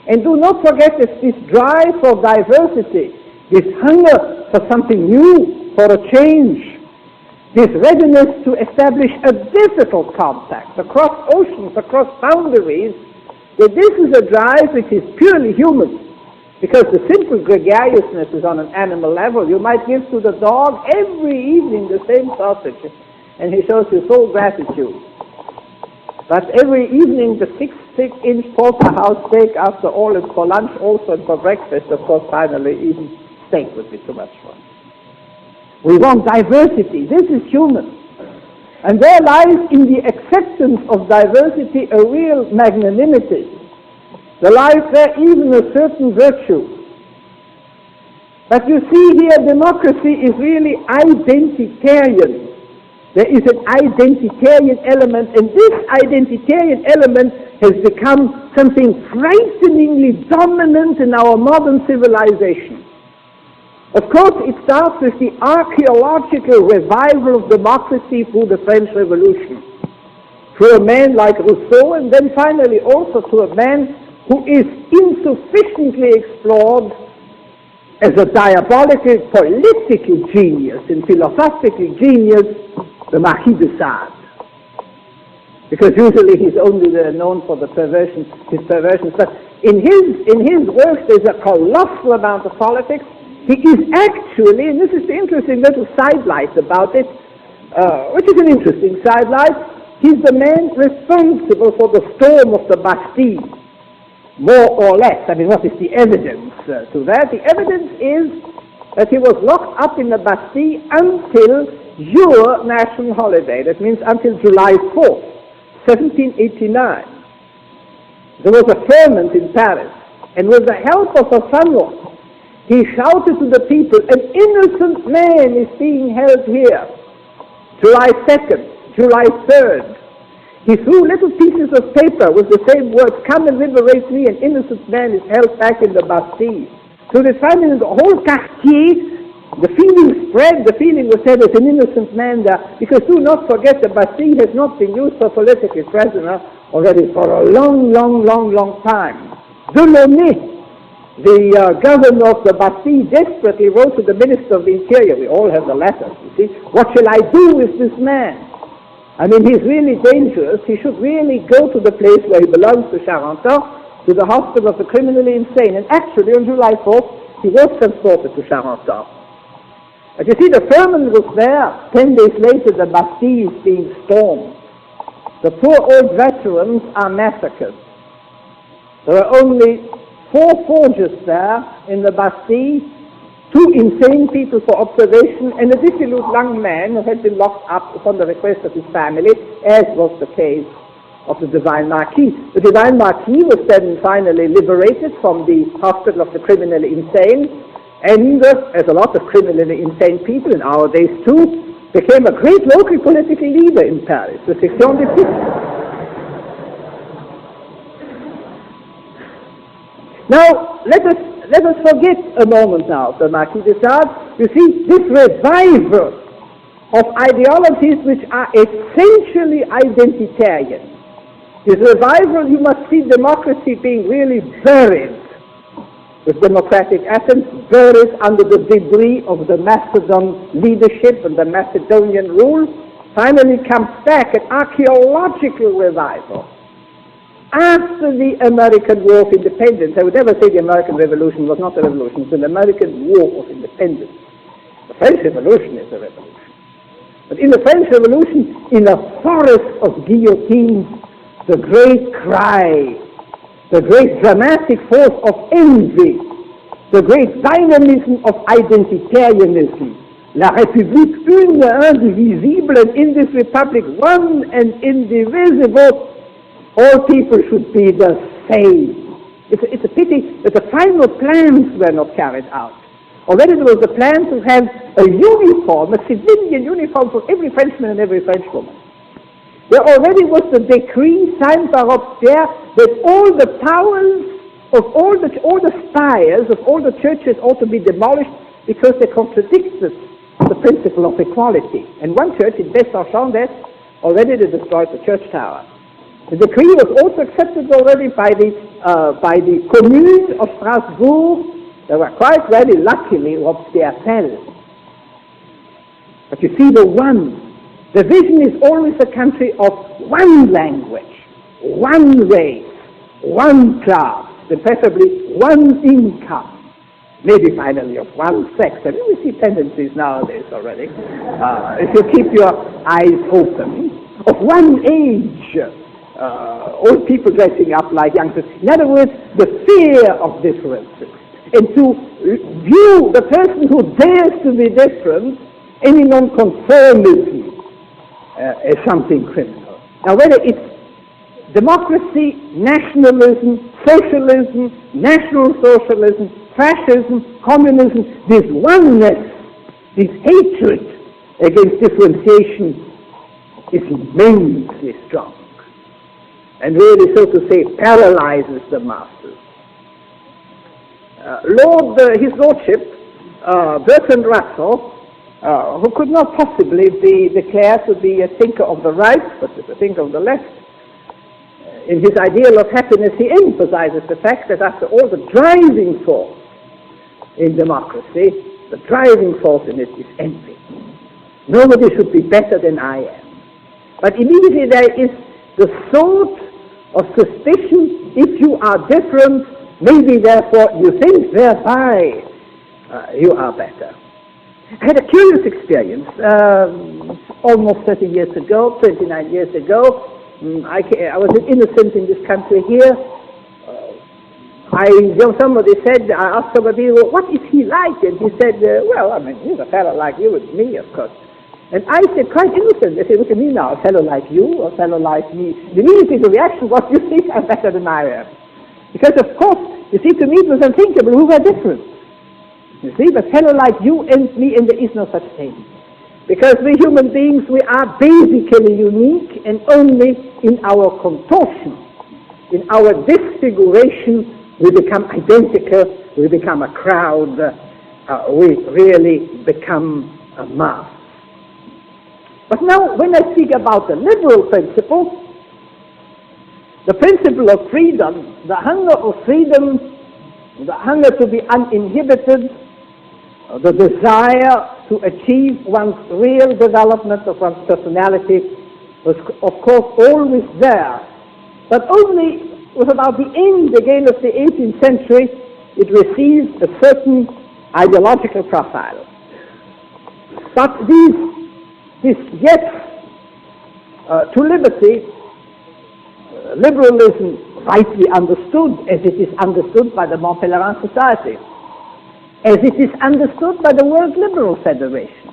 And do not forget that this drive for diversity, this hunger for something new, for a change, this readiness to establish a difficult contact across oceans, across boundaries, that this is a drive which is purely human. Because the simple gregariousness is on an animal level. You might give to the dog every evening the same sausage, and he shows you full gratitude. But every evening the 6-inch porterhouse steak, after all, is for lunch also, and for breakfast, of course, finally, even steak would be too much for him. We want diversity. This is human. And there lies in the acceptance of diversity a real magnanimity. There lies there even a certain virtue. But you see here, democracy is really identitarian. There is an identitarian element, and this identitarian element has become something frighteningly dominant in our modern civilization. Of course, it starts with the archaeological revival of democracy through the French Revolution, through a man like Rousseau, and then finally also to a man who is insufficiently explored as a diabolical political genius and philosophical genius, the Marquis de Sade. Because usually he's only known for his perversions. But in his works there's a colossal amount of politics. He is actually, and this is the interesting little sidelight about it, which is an interesting sidelight, he's the man responsible for the storm of the Bastille, more or less. I mean, what is the evidence to that? The evidence is that he was locked up in the Bastille until your national holiday. That means until July 4th, 1789. There was a ferment in Paris, and with the help of a funnel, he shouted to the people, an innocent man is being held here. July 2nd, July 3rd. He threw little pieces of paper with the same words, come and liberate me, an innocent man is held back in the Bastille. So they found in the whole quartier, the feeling spread, the feeling was said there's an innocent man there, because do not forget the Bastille has not been used for political prisoner already for a long, long, long, long time. Delaunay, the governor of the Bastille, desperately wrote to the Minister of the Interior. We all have the letters, you see. What shall I do with this man? I mean, he's really dangerous. He should really go to the place where he belongs, to Charenton, to the hospital of the criminally insane. And actually, on July 4th, he was transported to Charenton. But you see, the ferment was there. 10 days later, the Bastille is being stormed. The poor old veterans are massacred. There are only 4 forgers there in the Bastille, 2 insane people for observation, and a dissolute young man who had been locked up upon the request of his family, as was the case of the Divine Marquis. The Divine Marquis was then finally liberated from the hospital of the criminally insane, and as a lot of criminally insane people in our days too, became a great local political leader in Paris, the Section des Pistes. Now, let us forget a moment now the Marquis de Sade. You see, this revival of ideologies which are essentially identitarian, this revival, you must see democracy being really buried with democratic Athens, buried under the debris of the Macedon leadership and the Macedonian rule, finally comes back, an archaeological revival. After the American War of Independence, I would never say the American Revolution was not a revolution, it's an American War of Independence. The French Revolution is a revolution. But in the French Revolution, in a forest of guillotines, the great cry, the great dramatic force of envy, the great dynamism of identitarianism. La République une, indivisible, and in this republic one and indivisible, all people should be the same. It's a pity that the final plans were not carried out. Already there was a plan to have a uniform, a civilian uniform for every Frenchman and every Frenchwoman. There already was the decree signed by Robespierre that all the towers of all the spires of all the churches ought to be demolished because they contradicted the principle of equality. And one church in Besançon already they destroyed the church tower. The decree was also accepted already by the Commune of Strasbourg. They were quite ready, luckily, Robespierre fell. But you see, the vision is always a country of one language, one race, one class, and preferably one income. Maybe finally of one sex. I mean, we see tendencies nowadays already. If you keep your eyes open, of one age, old people dressing up like youngsters. In other words, the fear of differences. And to view the person who dares to be different, any non-conformism, as something criminal. Now, whether it's democracy, nationalism, socialism, national socialism, fascism, communism, this oneness, this hatred against differentiation is immensely strong and really, so to say, paralyzes the masses. His Lordship, Bertrand Russell, who could not possibly be declared to be a thinker of the right, but a thinker of the left, in his ideal of happiness, he emphasizes the fact that after all, the driving force in democracy, the driving force in it is envy. Nobody should be better than I am. But immediately there is the thought of suspicion. If you are different, maybe therefore you think thereby you are better. I had a curious experience almost 30 years ago, 29 years ago. I was an innocent in this country here. Somebody said, I asked somebody, well, what is he like? And he said, well, I mean, he's a fellow like you and me, of course. And I said, quite innocent. They said, look at me now, a fellow like you, a fellow like me. Immediately the reaction was, you think I'm better than I am. Because, of course, you see, to me it was unthinkable who were different. You see, but fellow like you and me, and there is no such thing. Because we human beings, we are basically unique, and only in our contortion, in our disfiguration, we become identical, we become a crowd, we really become a mass. But now, when I speak about the liberal principle, the principle of freedom, the hunger of freedom, the hunger to be uninhibited, the desire to achieve one's real development of one's personality was, of course, always there. But only with about the end, again, of the 18th century, it received a certain ideological profile. But this yes to liberty, liberalism, rightly understood, as it is understood by the Mont Pelerin Society, as it is understood by the World Liberal Federation.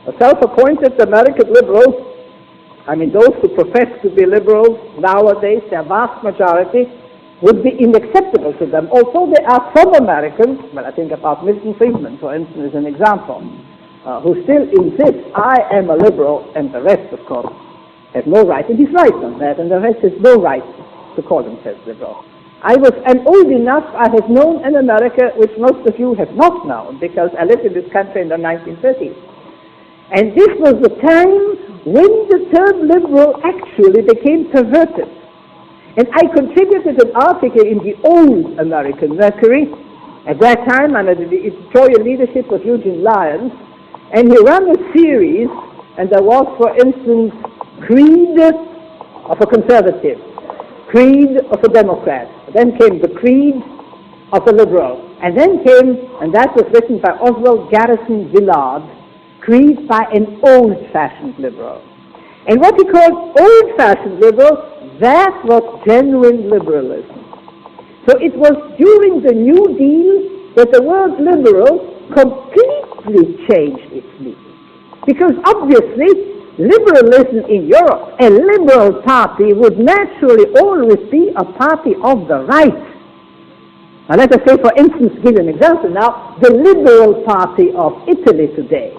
The self-appointed American liberals, I mean those who profess to be liberals nowadays, their vast majority, would be unacceptable to them. Although they are some Americans, well, I think about Milton Friedman, for instance, as an example, who still insists, I am a liberal, and the rest, of course, have no right, and he's right on that, and the rest has no right to call themselves liberal. I'm old enough, I have known in America, which most of you have not known, because I lived in this country in the 1930s. And this was the time when the term liberal actually became perverted. And I contributed an article in the old American Mercury, at that time under the editorial leadership of Eugene Lyons, and he ran a series, and there was, for instance, creed of a conservative, creed of a Democrat, then came the creed of a liberal, and then came, and that was written by Oswald Garrison Villard, creed by an old-fashioned liberal. And what he called old-fashioned liberals, that was genuine liberalism. So it was during the New Deal that the word liberal completely changed its meaning. Because obviously, liberalism in Europe, a liberal party would naturally always be a party of the right. Now let us say, for instance, give an example now, the Liberal Party of Italy today.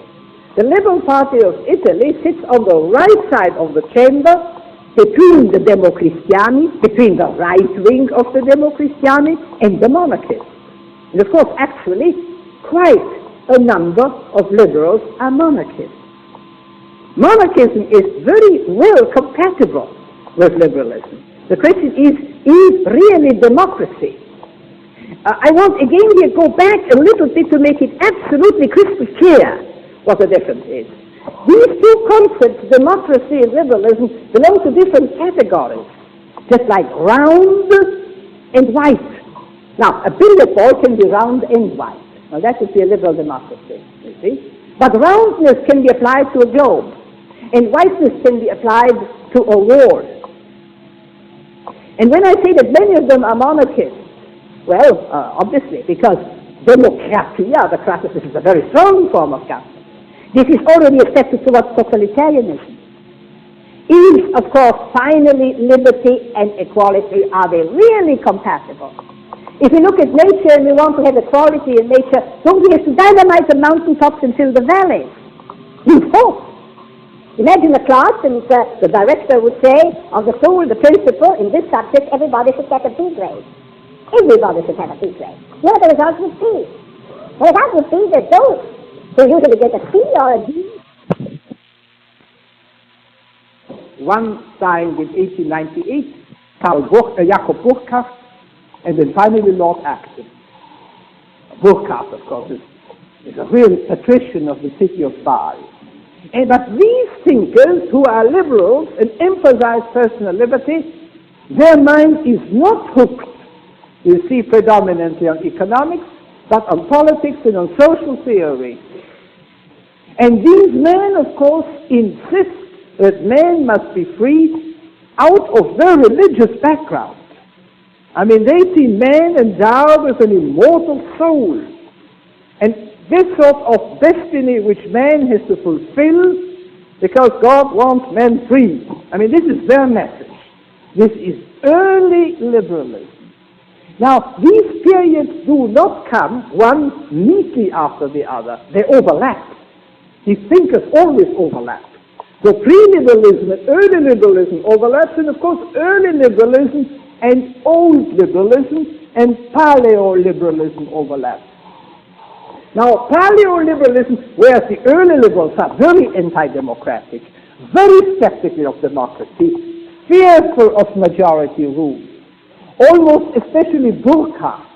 The Liberal Party of Italy sits on the right side of the chamber, between the Democristiani, between the right wing of the Democristiani and the monarchists. And of course, actually, quite a number of liberals are monarchists. Monarchism is very well compatible with liberalism. The question is really democracy? I want again here go back a little bit to make it absolutely crystal clear what the difference is. These two concepts, democracy and liberalism, belong to different categories, just like round and white. Now, a billiard ball can be round and white. Now, that would be a liberal democracy, you see. But roundness can be applied to a globe, and whiteness can be applied to a wall. And when I say that many of them are monarchists, well, obviously, because democratia, the classic, is a very strong form of government. This is already a step towards totalitarianism. Is, of course, finally, liberty and equality, are they really compatible? If we look at nature and we want to have equality in nature, don't we have to dynamite the mountaintops and fill the valleys? Of course. Imagine a class, and the director would say, of the school, the principal, in this subject, everybody should get a B grade. Everybody should have a B grade. You know, the result would be. The result would be that those who usually get a C or a D. One signed in 1898, Jacob Burckhardt, and then finally Lord Acton. Burckhardt, of course, is a real patrician of the city of Bâle. But these thinkers who are liberals and emphasize personal liberty, their mind is not hooked, you see, predominantly on economics, but on politics and on social theory. And these men, of course, insist that man must be free out of their religious background. I mean, they see man endowed with an immortal soul. And this sort of destiny which man has to fulfill because God wants man free. I mean, this is their message. This is early liberalism. Now, these periods do not come one neatly after the other. They overlap. These thinkers always overlap. So pre-liberalism and early liberalism overlaps, and of course early liberalism and old liberalism and paleo-liberalism overlap. Now, paleo-liberalism, whereas the early liberals are very anti-democratic, very skeptical of democracy, fearful of majority rule, almost especially Burckhardt,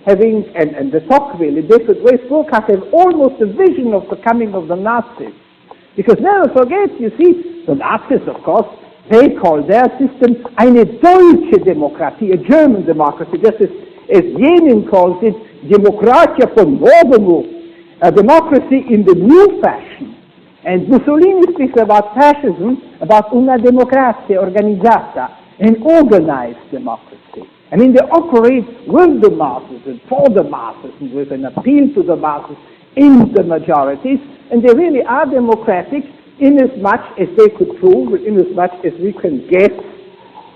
having, and the Tocqueville in different ways, Burckhardt has almost a vision of the coming of the Nazis. Because never forget, you see, the Nazis, of course, they call their system eine deutsche Demokratie, a German democracy, just as Lenin calls it Demokratia von Novum, a democracy in the new fashion. And Mussolini speaks about fascism, about una democrazia organizzata, an organized democracy. I mean, they operate with the masses and for the masses and with an appeal to the masses in the majorities, and they really are democratic in as much as they could prove, in as much as we can guess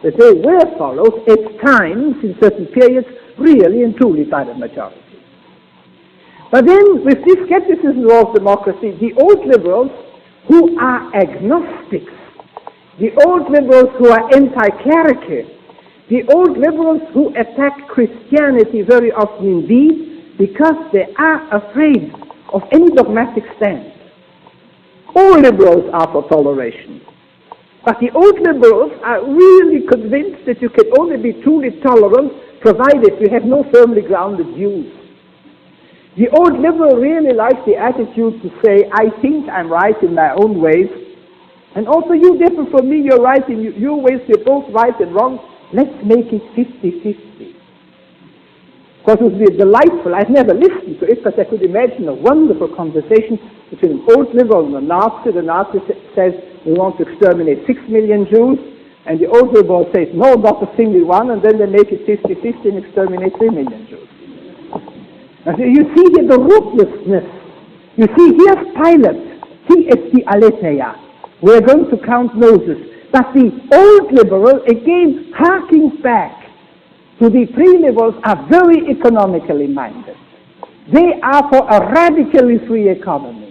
that they were followed at times, in certain periods, really and truly by the majority. But then, with this skepticism of democracy, the old liberals who are agnostics, the old liberals who are anti-clerical, the old liberals who attack Christianity very often indeed because they are afraid of any dogmatic stand. All liberals are for toleration. But the old liberals are really convinced that you can only be truly tolerant provided you have no firmly grounded views. The old liberal really likes the attitude to say, I think I'm right in my own ways, and also you differ from me, you're right in your ways, we're both right and wrong. Let's make it 50-50. Of course, it would be delightful. I've never listened to it, but I could imagine a wonderful conversation between an old liberal and a Nazi. The Nazi says, we want to exterminate 6 million Jews, and the old liberal says, no, not a single one, and then they make it 50-50 and exterminate 3 million Jews. Now, so you see here the ruthlessness. You see, here's Pilate, TST Aletheia. We're going to count noses. But the old liberal, again, harking back to the pre-liberals, are very economically minded. They are for a radically free economy.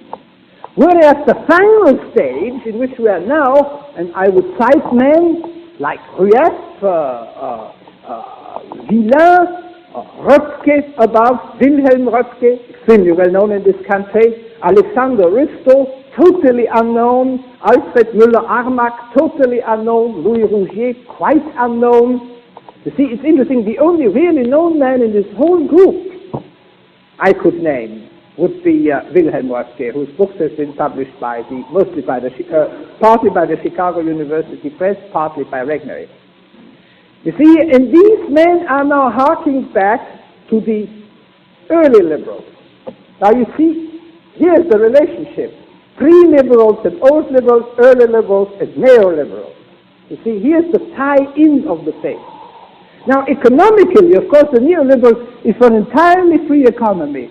Whereas the final stage in which we are now, and I would cite men like Rueff, Villain, Röpke, about Wilhelm Röpke, extremely well known in this country, Alexander Risto, totally unknown, Alfred Müller-Armack, totally unknown, Louis Rougier, quite unknown. You see, it's interesting, the only really known man in this whole group I could name would be Wilhelm Röpke, whose books have been published by partly by the Chicago University Press, partly by Regnery. You see, and these men are now harking back to the early liberals. Now you see, here's the relationship. Pre-liberals and old liberals, early liberals and neoliberals. You see, here's the tie-in of the faith. Now economically, of course, the neoliberal is for an entirely free economy,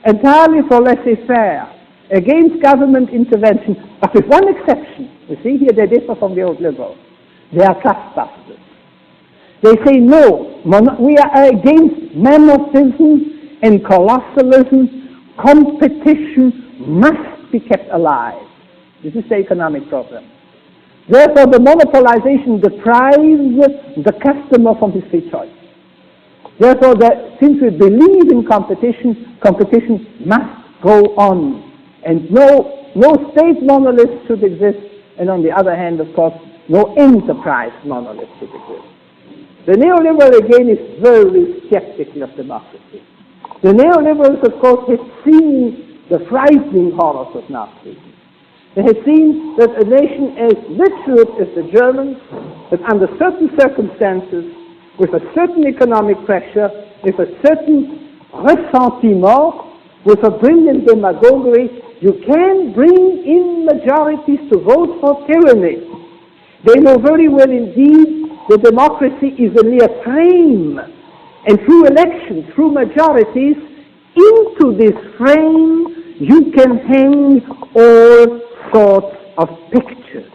entirely for laissez-faire, against government intervention, but with one exception. You see, here they differ from the old liberals. They are trustbusters. They say, no, we are against monophylism and colossalism. Competition must be kept alive. This is the economic problem. Therefore, the monopolization deprives the customer from his free choice. Therefore, since we believe in competition, competition must go on. And no state monolith should exist, and on the other hand, of course, no enterprise monolith should exist. The neoliberal, again, is very skeptical of democracy. The neoliberals, of course, have seen the frightening horrors of Nazism. They have seen that a nation as literate as the Germans, that under certain circumstances, with a certain economic pressure, with a certain ressentiment, with a brilliant demagoguery, you can bring in majorities to vote for tyranny. They know very well indeed that democracy is a mere frame, and through elections, through majorities, into this frame you can hang all sorts of pictures.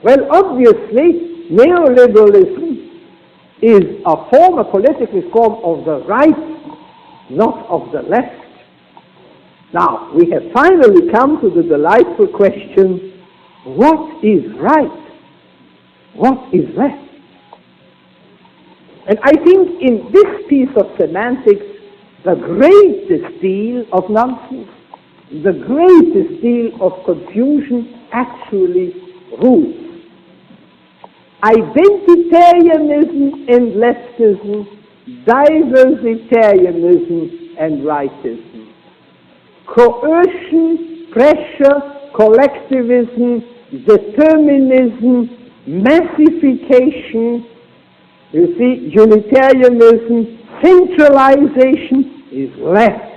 Well, obviously, neoliberalism is a form, a political form of the right, not of the left. Now, we have finally come to the delightful question, what is right? What is left? And I think in this piece of semantics, the greatest deal of nonsense, the greatest deal of confusion actually rules. Identitarianism and leftism, diversitarianism and rightism, coercion, pressure, collectivism, determinism, massification, you see, unitarianism, centralization is left.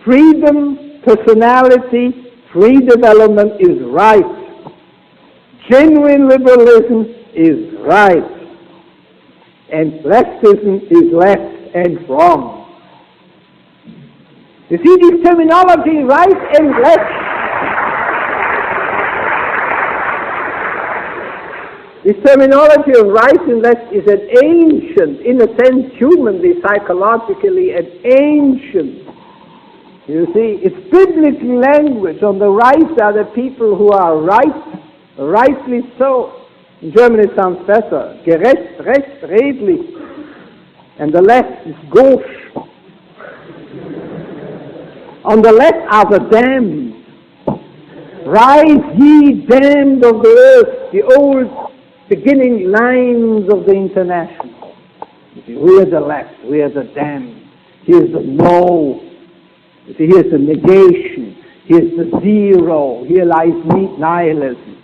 Freedom, personality, free development is right. Genuine liberalism is right. And leftism is left and wrong. You see this terminology, right and left? This terminology of right and left is an ancient, in a sense humanly, psychologically, an ancient. You see, it's biblical language. On the right are the people who are right, rightly so. In German it sounds better. Gerecht, recht, redlich. And the left is gauche. On the left are the damned. Rise ye damned of the earth, the old beginning lines of the International. You see, we are the left, we are the damned. Here's the no. You see, here's the negation. Here's the zero. Here lies nihilism.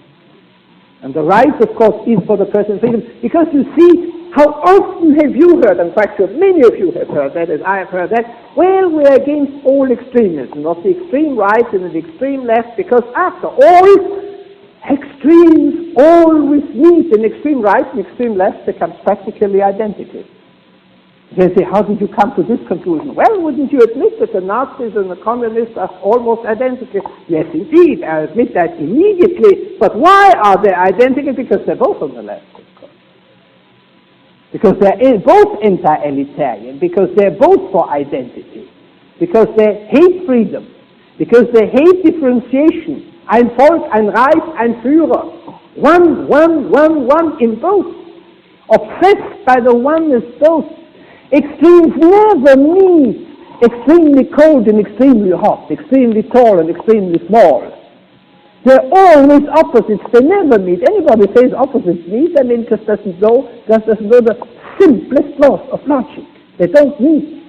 And the right, of course, is for the person's freedom. Because you see, How often have you heard, I'm quite sure many of you have heard that, as I have heard that, well, we're against all extremism, of the extreme right and the extreme left, because after all, extremes always meet, and extreme right and extreme left becomes practically identical. They say, how did you come to this conclusion? Well, wouldn't you admit that the Nazis and the communists are almost identical? Yes, indeed, I admit that immediately. But why are they identical? Because they're both on the left, of course. Because they're both anti-elitarian, because they're both for identity, because they hate freedom, because they hate differentiation. Ein Volk, ein Reich, ein Führer. One in both. Obsessed by the oneness both. Extremes never meet. Extremely cold and extremely hot. Extremely tall and extremely small. They're always opposites. They never meet. Anybody says opposites meet, I mean, just doesn't know the simplest laws of logic. They don't meet.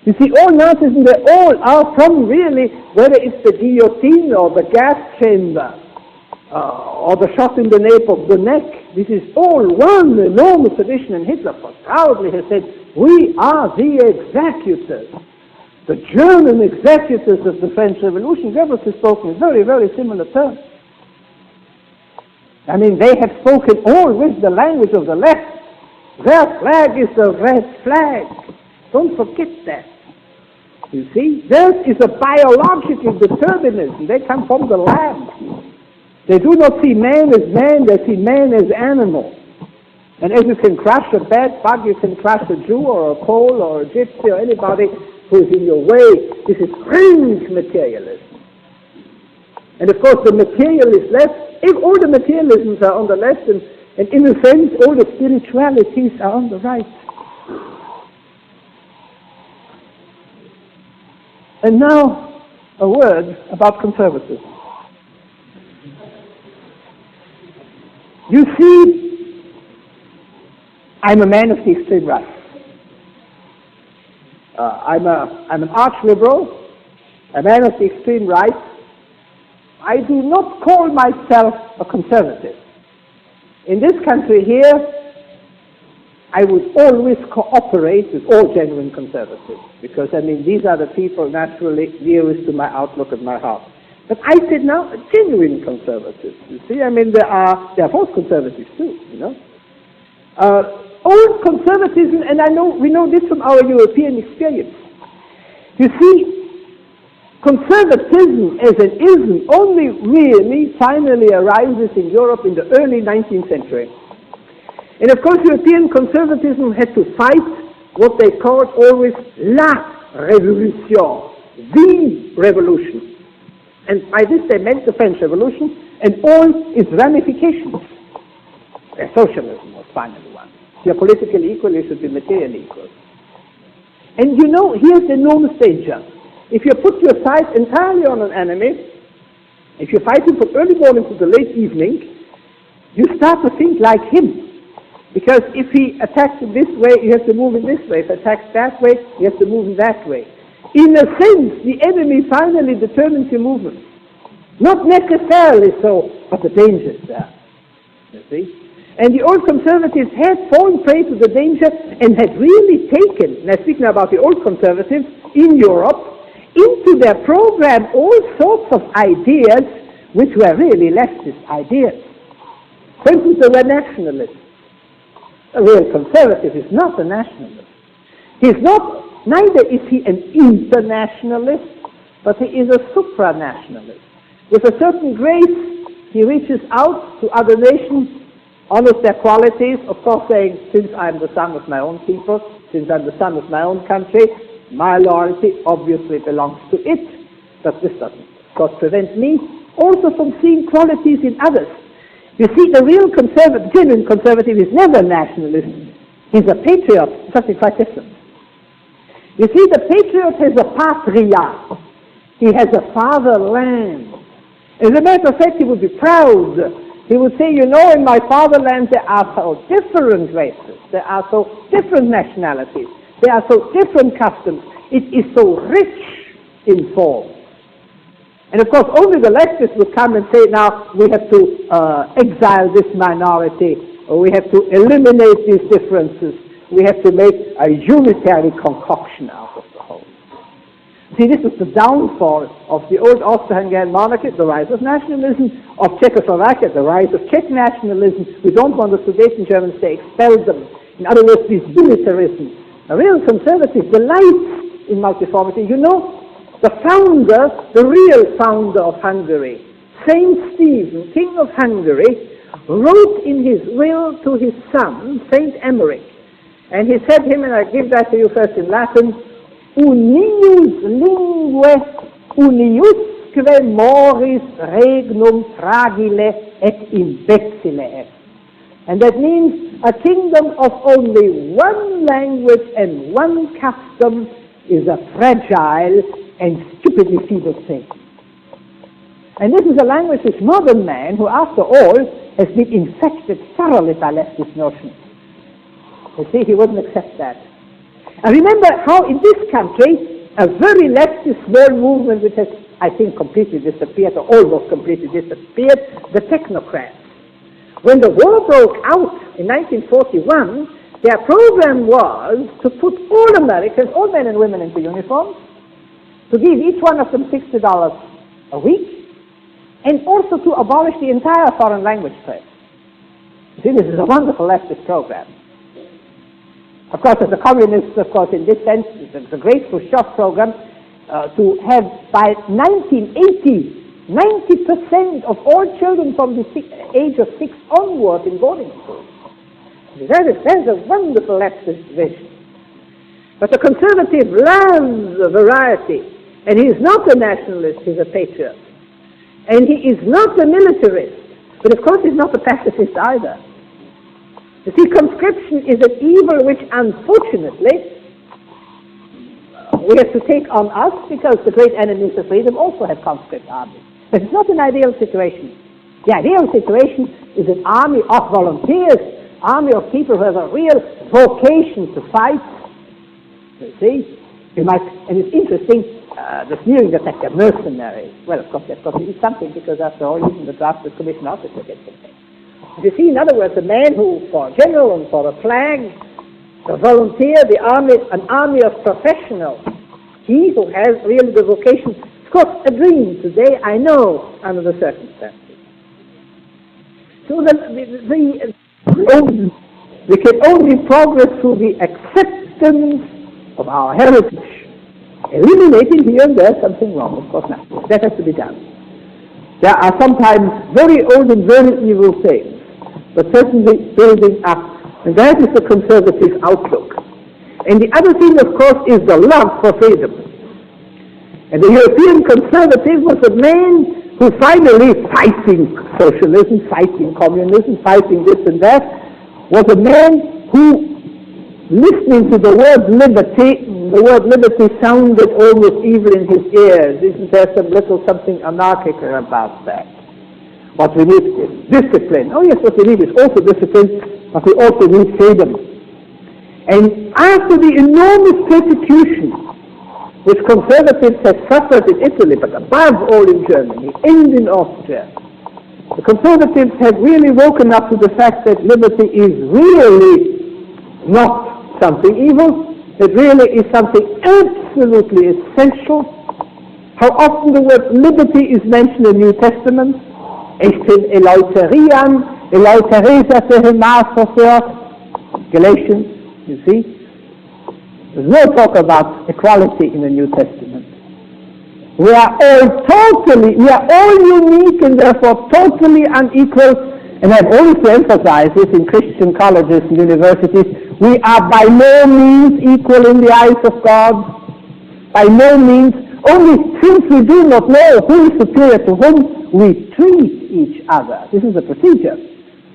You see, all Nazism, they all are from really, whether it's the guillotine or the gas chamber or the shot in the nape of the neck, this is all one enormous tradition, and Hitler proudly has said, we are the executors, the German executors of the French Revolution. Goebbels has spoken in very, very similar terms. I mean, they have spoken all with the language of the left. Their flag is a red flag. Don't forget that. You see, theirs is a biological determinism. They come from the lab. They do not see man as man, they see man as animal. And as you can crush a bad bug, you can crush a Jew or a Pole or a Gypsy or anybody who is in your way. This is fringe materialism. And of course the materialist left, if all the materialisms are on the left, and in a sense all the spiritualities are on the right. And now, a word about conservatism. You see, I'm a man of the extreme right. I'm an arch-liberal, a man of the extreme right. I do not call myself a conservative. In this country here, I would always cooperate with all genuine conservatives, because, I mean, these are the people naturally nearest to my outlook and my heart. But I said now, genuine conservatives, you see, I mean, there are false conservatives too, you know. Old conservatism, and we know this from our European experience. You see, conservatism as an ism only really finally arises in Europe in the early 19th century. And of course, European conservatism had to fight what they called always la révolution, the revolution. And by this they meant the French Revolution and all its ramifications. Socialism was finally one. If you're politically equal, you should be materially equal. And you know, here's the enormous danger. If you put your sights entirely on an enemy, if you fight him from early morning to the late evening, you start to think like him. Because if he attacks in this way, you have to move in this way. If he attacks that way, you have to move in that way. In a sense, the enemy finally determines your movement. Not necessarily so, but the danger is there. You see? And the old conservatives had fallen prey to the danger and had really taken, and I'm speaking about the old conservatives in Europe, into their program all sorts of ideas which were really leftist ideas. For instance, they were nationalists. A real conservative is not a nationalist. Neither is he an internationalist, but he is a supranationalist. With a certain grace, he reaches out to other nations, honors their qualities, of course saying, since I'm the son of my own people, since I'm the son of my own country, my loyalty obviously belongs to it. But this doesn't, of course, prevent me also from seeing qualities in others. You see, the real genuine conservative is never a nationalist. He's a patriot, something quite different. You see, the patriot has a patria. He has a fatherland. As a matter of fact, he would be proud. He would say, you know, in my fatherland there are so different races. There are so different nationalities. There are so different customs. It is so rich in form. And of course, only the leftists would come and say, now we have to exile this minority we have to eliminate these differences. We have to make a unitary concoction out of the whole. See, this is the downfall of the old Austro-Hungarian monarchy, the rise of nationalism, of Czechoslovakia, the rise of Czech nationalism. We don't want the Sudeten-Germans to expel them. In other words, this unitarism. A real conservative delights in multiformity. You know, the founder, the real founder of Hungary, Saint Stephen, King of Hungary, wrote in his will to his son, Saint Emmerich, and he said to him, and I give that to you first in Latin, unius lingue uniusque moris regnum fragile et imbecile est. And that means a kingdom of only one language and one custom is a fragile and stupidly feeble thing. And this is a language which modern man, who after all has been infected thoroughly by leftist notions. You see, he wouldn't accept that. And remember how in this country, a very leftist small movement which has, I think, completely disappeared, or almost completely disappeared, the technocrats. When the war broke out in 1941, their program was to put all Americans, all men and women, into uniforms, to give each one of them $60 a week, and also to abolish the entire foreign language trade. You see, this is a wonderful leftist program. Of course, as the communists, of course, in this sense, the great Khrushchev program, to have by 1980, 90% of all children from the age of 6 onward in boarding schools. That is a wonderful leftist vision. But the conservative loves variety, and he is not a nationalist, he's a patriot. And he is not a militarist, but of course he's not a pacifist either. You see, conscription is an evil which, unfortunately, we have to take on us because the great enemies of freedom also have conscript armies. But it's not an ideal situation. The ideal situation is an army of volunteers, army of people who have a real vocation to fight. You see? And it's interesting, the sneering that they're mercenaries. Well, of course, they've got to do something because, after all, even the drafted commission officer gets something. You see, in other words, a man who, for a general and for a flag, a volunteer, the army, an army of professionals, he who has really the vocation, of course, a dream today, I know, under the circumstances. So we can only progress through the acceptance of our heritage, eliminating here and there something wrong, of course not. That has to be done. There are sometimes very old and very evil things, but certainly building up, and that is the conservative outlook. And the other thing, of course, is the love for freedom. And the European conservative was a man who finally, fighting socialism, fighting communism, fighting this and that, was a man who, listening to the word liberty sounded almost evil in his ears. Isn't there some little something anarchical about that? What we need is discipline. Oh yes, what we need is also discipline, but we also need freedom. And after the enormous persecution which conservatives have suffered in Italy, but above all in Germany and in Austria, the conservatives have really woken up to the fact that liberty is really not something evil, it really is something absolutely essential. How often the word liberty is mentioned in the New Testament? Galatians, you see? There's no talk about equality in the New Testament. We are all unique and therefore totally unequal. And I've always to emphasize this in Christian colleges and universities. We are by no means equal in the eyes of God. By no means. Only since we do not know who is superior to whom, we treat each other. This is a procedure.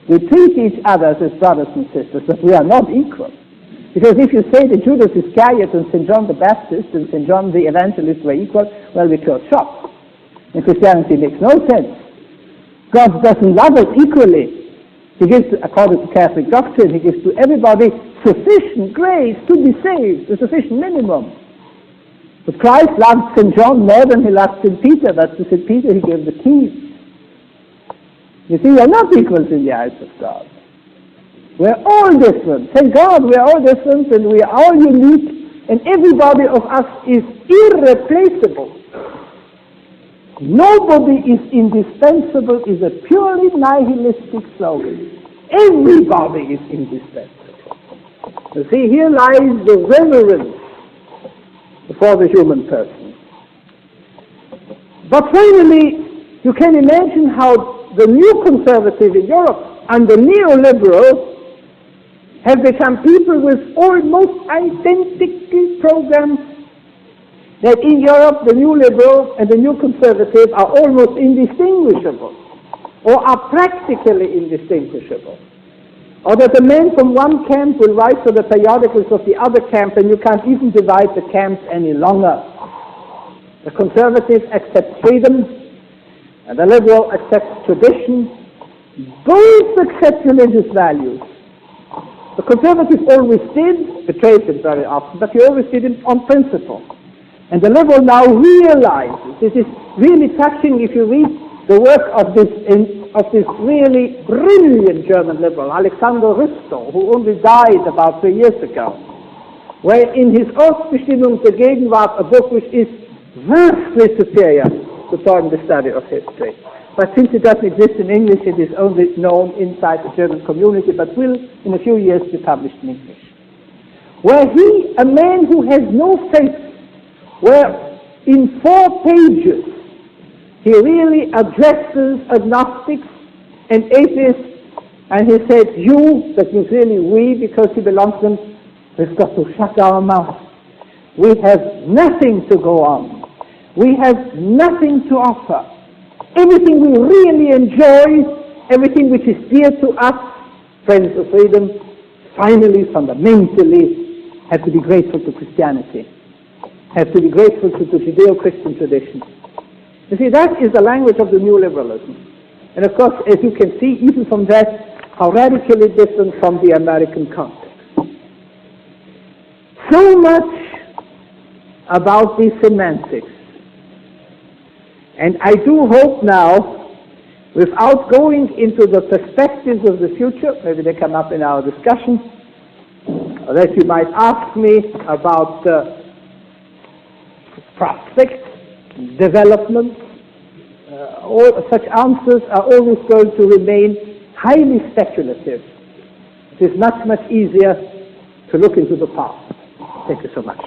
We treat each other as brothers and sisters, but we are not equal. Because if you say that Judas Iscariot and St. John the Baptist and St. John the Evangelist were equal, well, we close shop. And Christianity makes no sense. God doesn't love us equally. He gives, according to Catholic doctrine, he gives to everybody sufficient grace to be saved, the sufficient minimum. But Christ loved St. John more than he loved St. Peter, but to St. Peter he gave the keys. You see, you're not equals in the eyes of God. We're all different. Thank God we're all different and we are all unique, and everybody of us is irreplaceable. Nobody is indispensable is a purely nihilistic slogan. Everybody is indispensable. You see, here lies the reverence for the human person. But finally, you can imagine how the new conservative in Europe and the neoliberal have become people with almost identical programs, that in Europe the new liberal and the new conservative are almost indistinguishable, or are practically indistinguishable. Or that the man from one camp will write for the periodicals of the other camp, and you can't even divide the camps any longer. The conservative accepts freedom, and the liberal accepts tradition. Both accept religious values. The conservative always did, betrayed them very often, but he always did it on principle. And the liberal now realizes, this is really touching if you read the work of this really brilliant German liberal, Alexander Risto, who only died about 3 years ago, where in his Ortsbestimmung der Gegenwart, a book which is vastly superior to the study of history. But since it doesn't exist in English, it is only known inside the German community, but will in a few years be published in English. Where he, a man who has no faith, where in 4 pages he really addresses agnostics and atheists, and he said, you, that means really we, because he belongs to them, we've got to shut our mouth. We have nothing to go on. We have nothing to offer. Everything we really enjoy, everything which is dear to us, friends of freedom, finally, fundamentally, have to be grateful to Christianity, have to be grateful to the Judeo-Christian tradition. You see, that is the language of the new liberalism. And of course, as you can see, even from that, how radically different from the American context. So much about these semantics. And I do hope now, without going into the perspectives of the future, maybe they come up in our discussion, that you might ask me about prospects, development. All such answers are always going to remain highly speculative. It is much, much easier to look into the past. Thank you so much.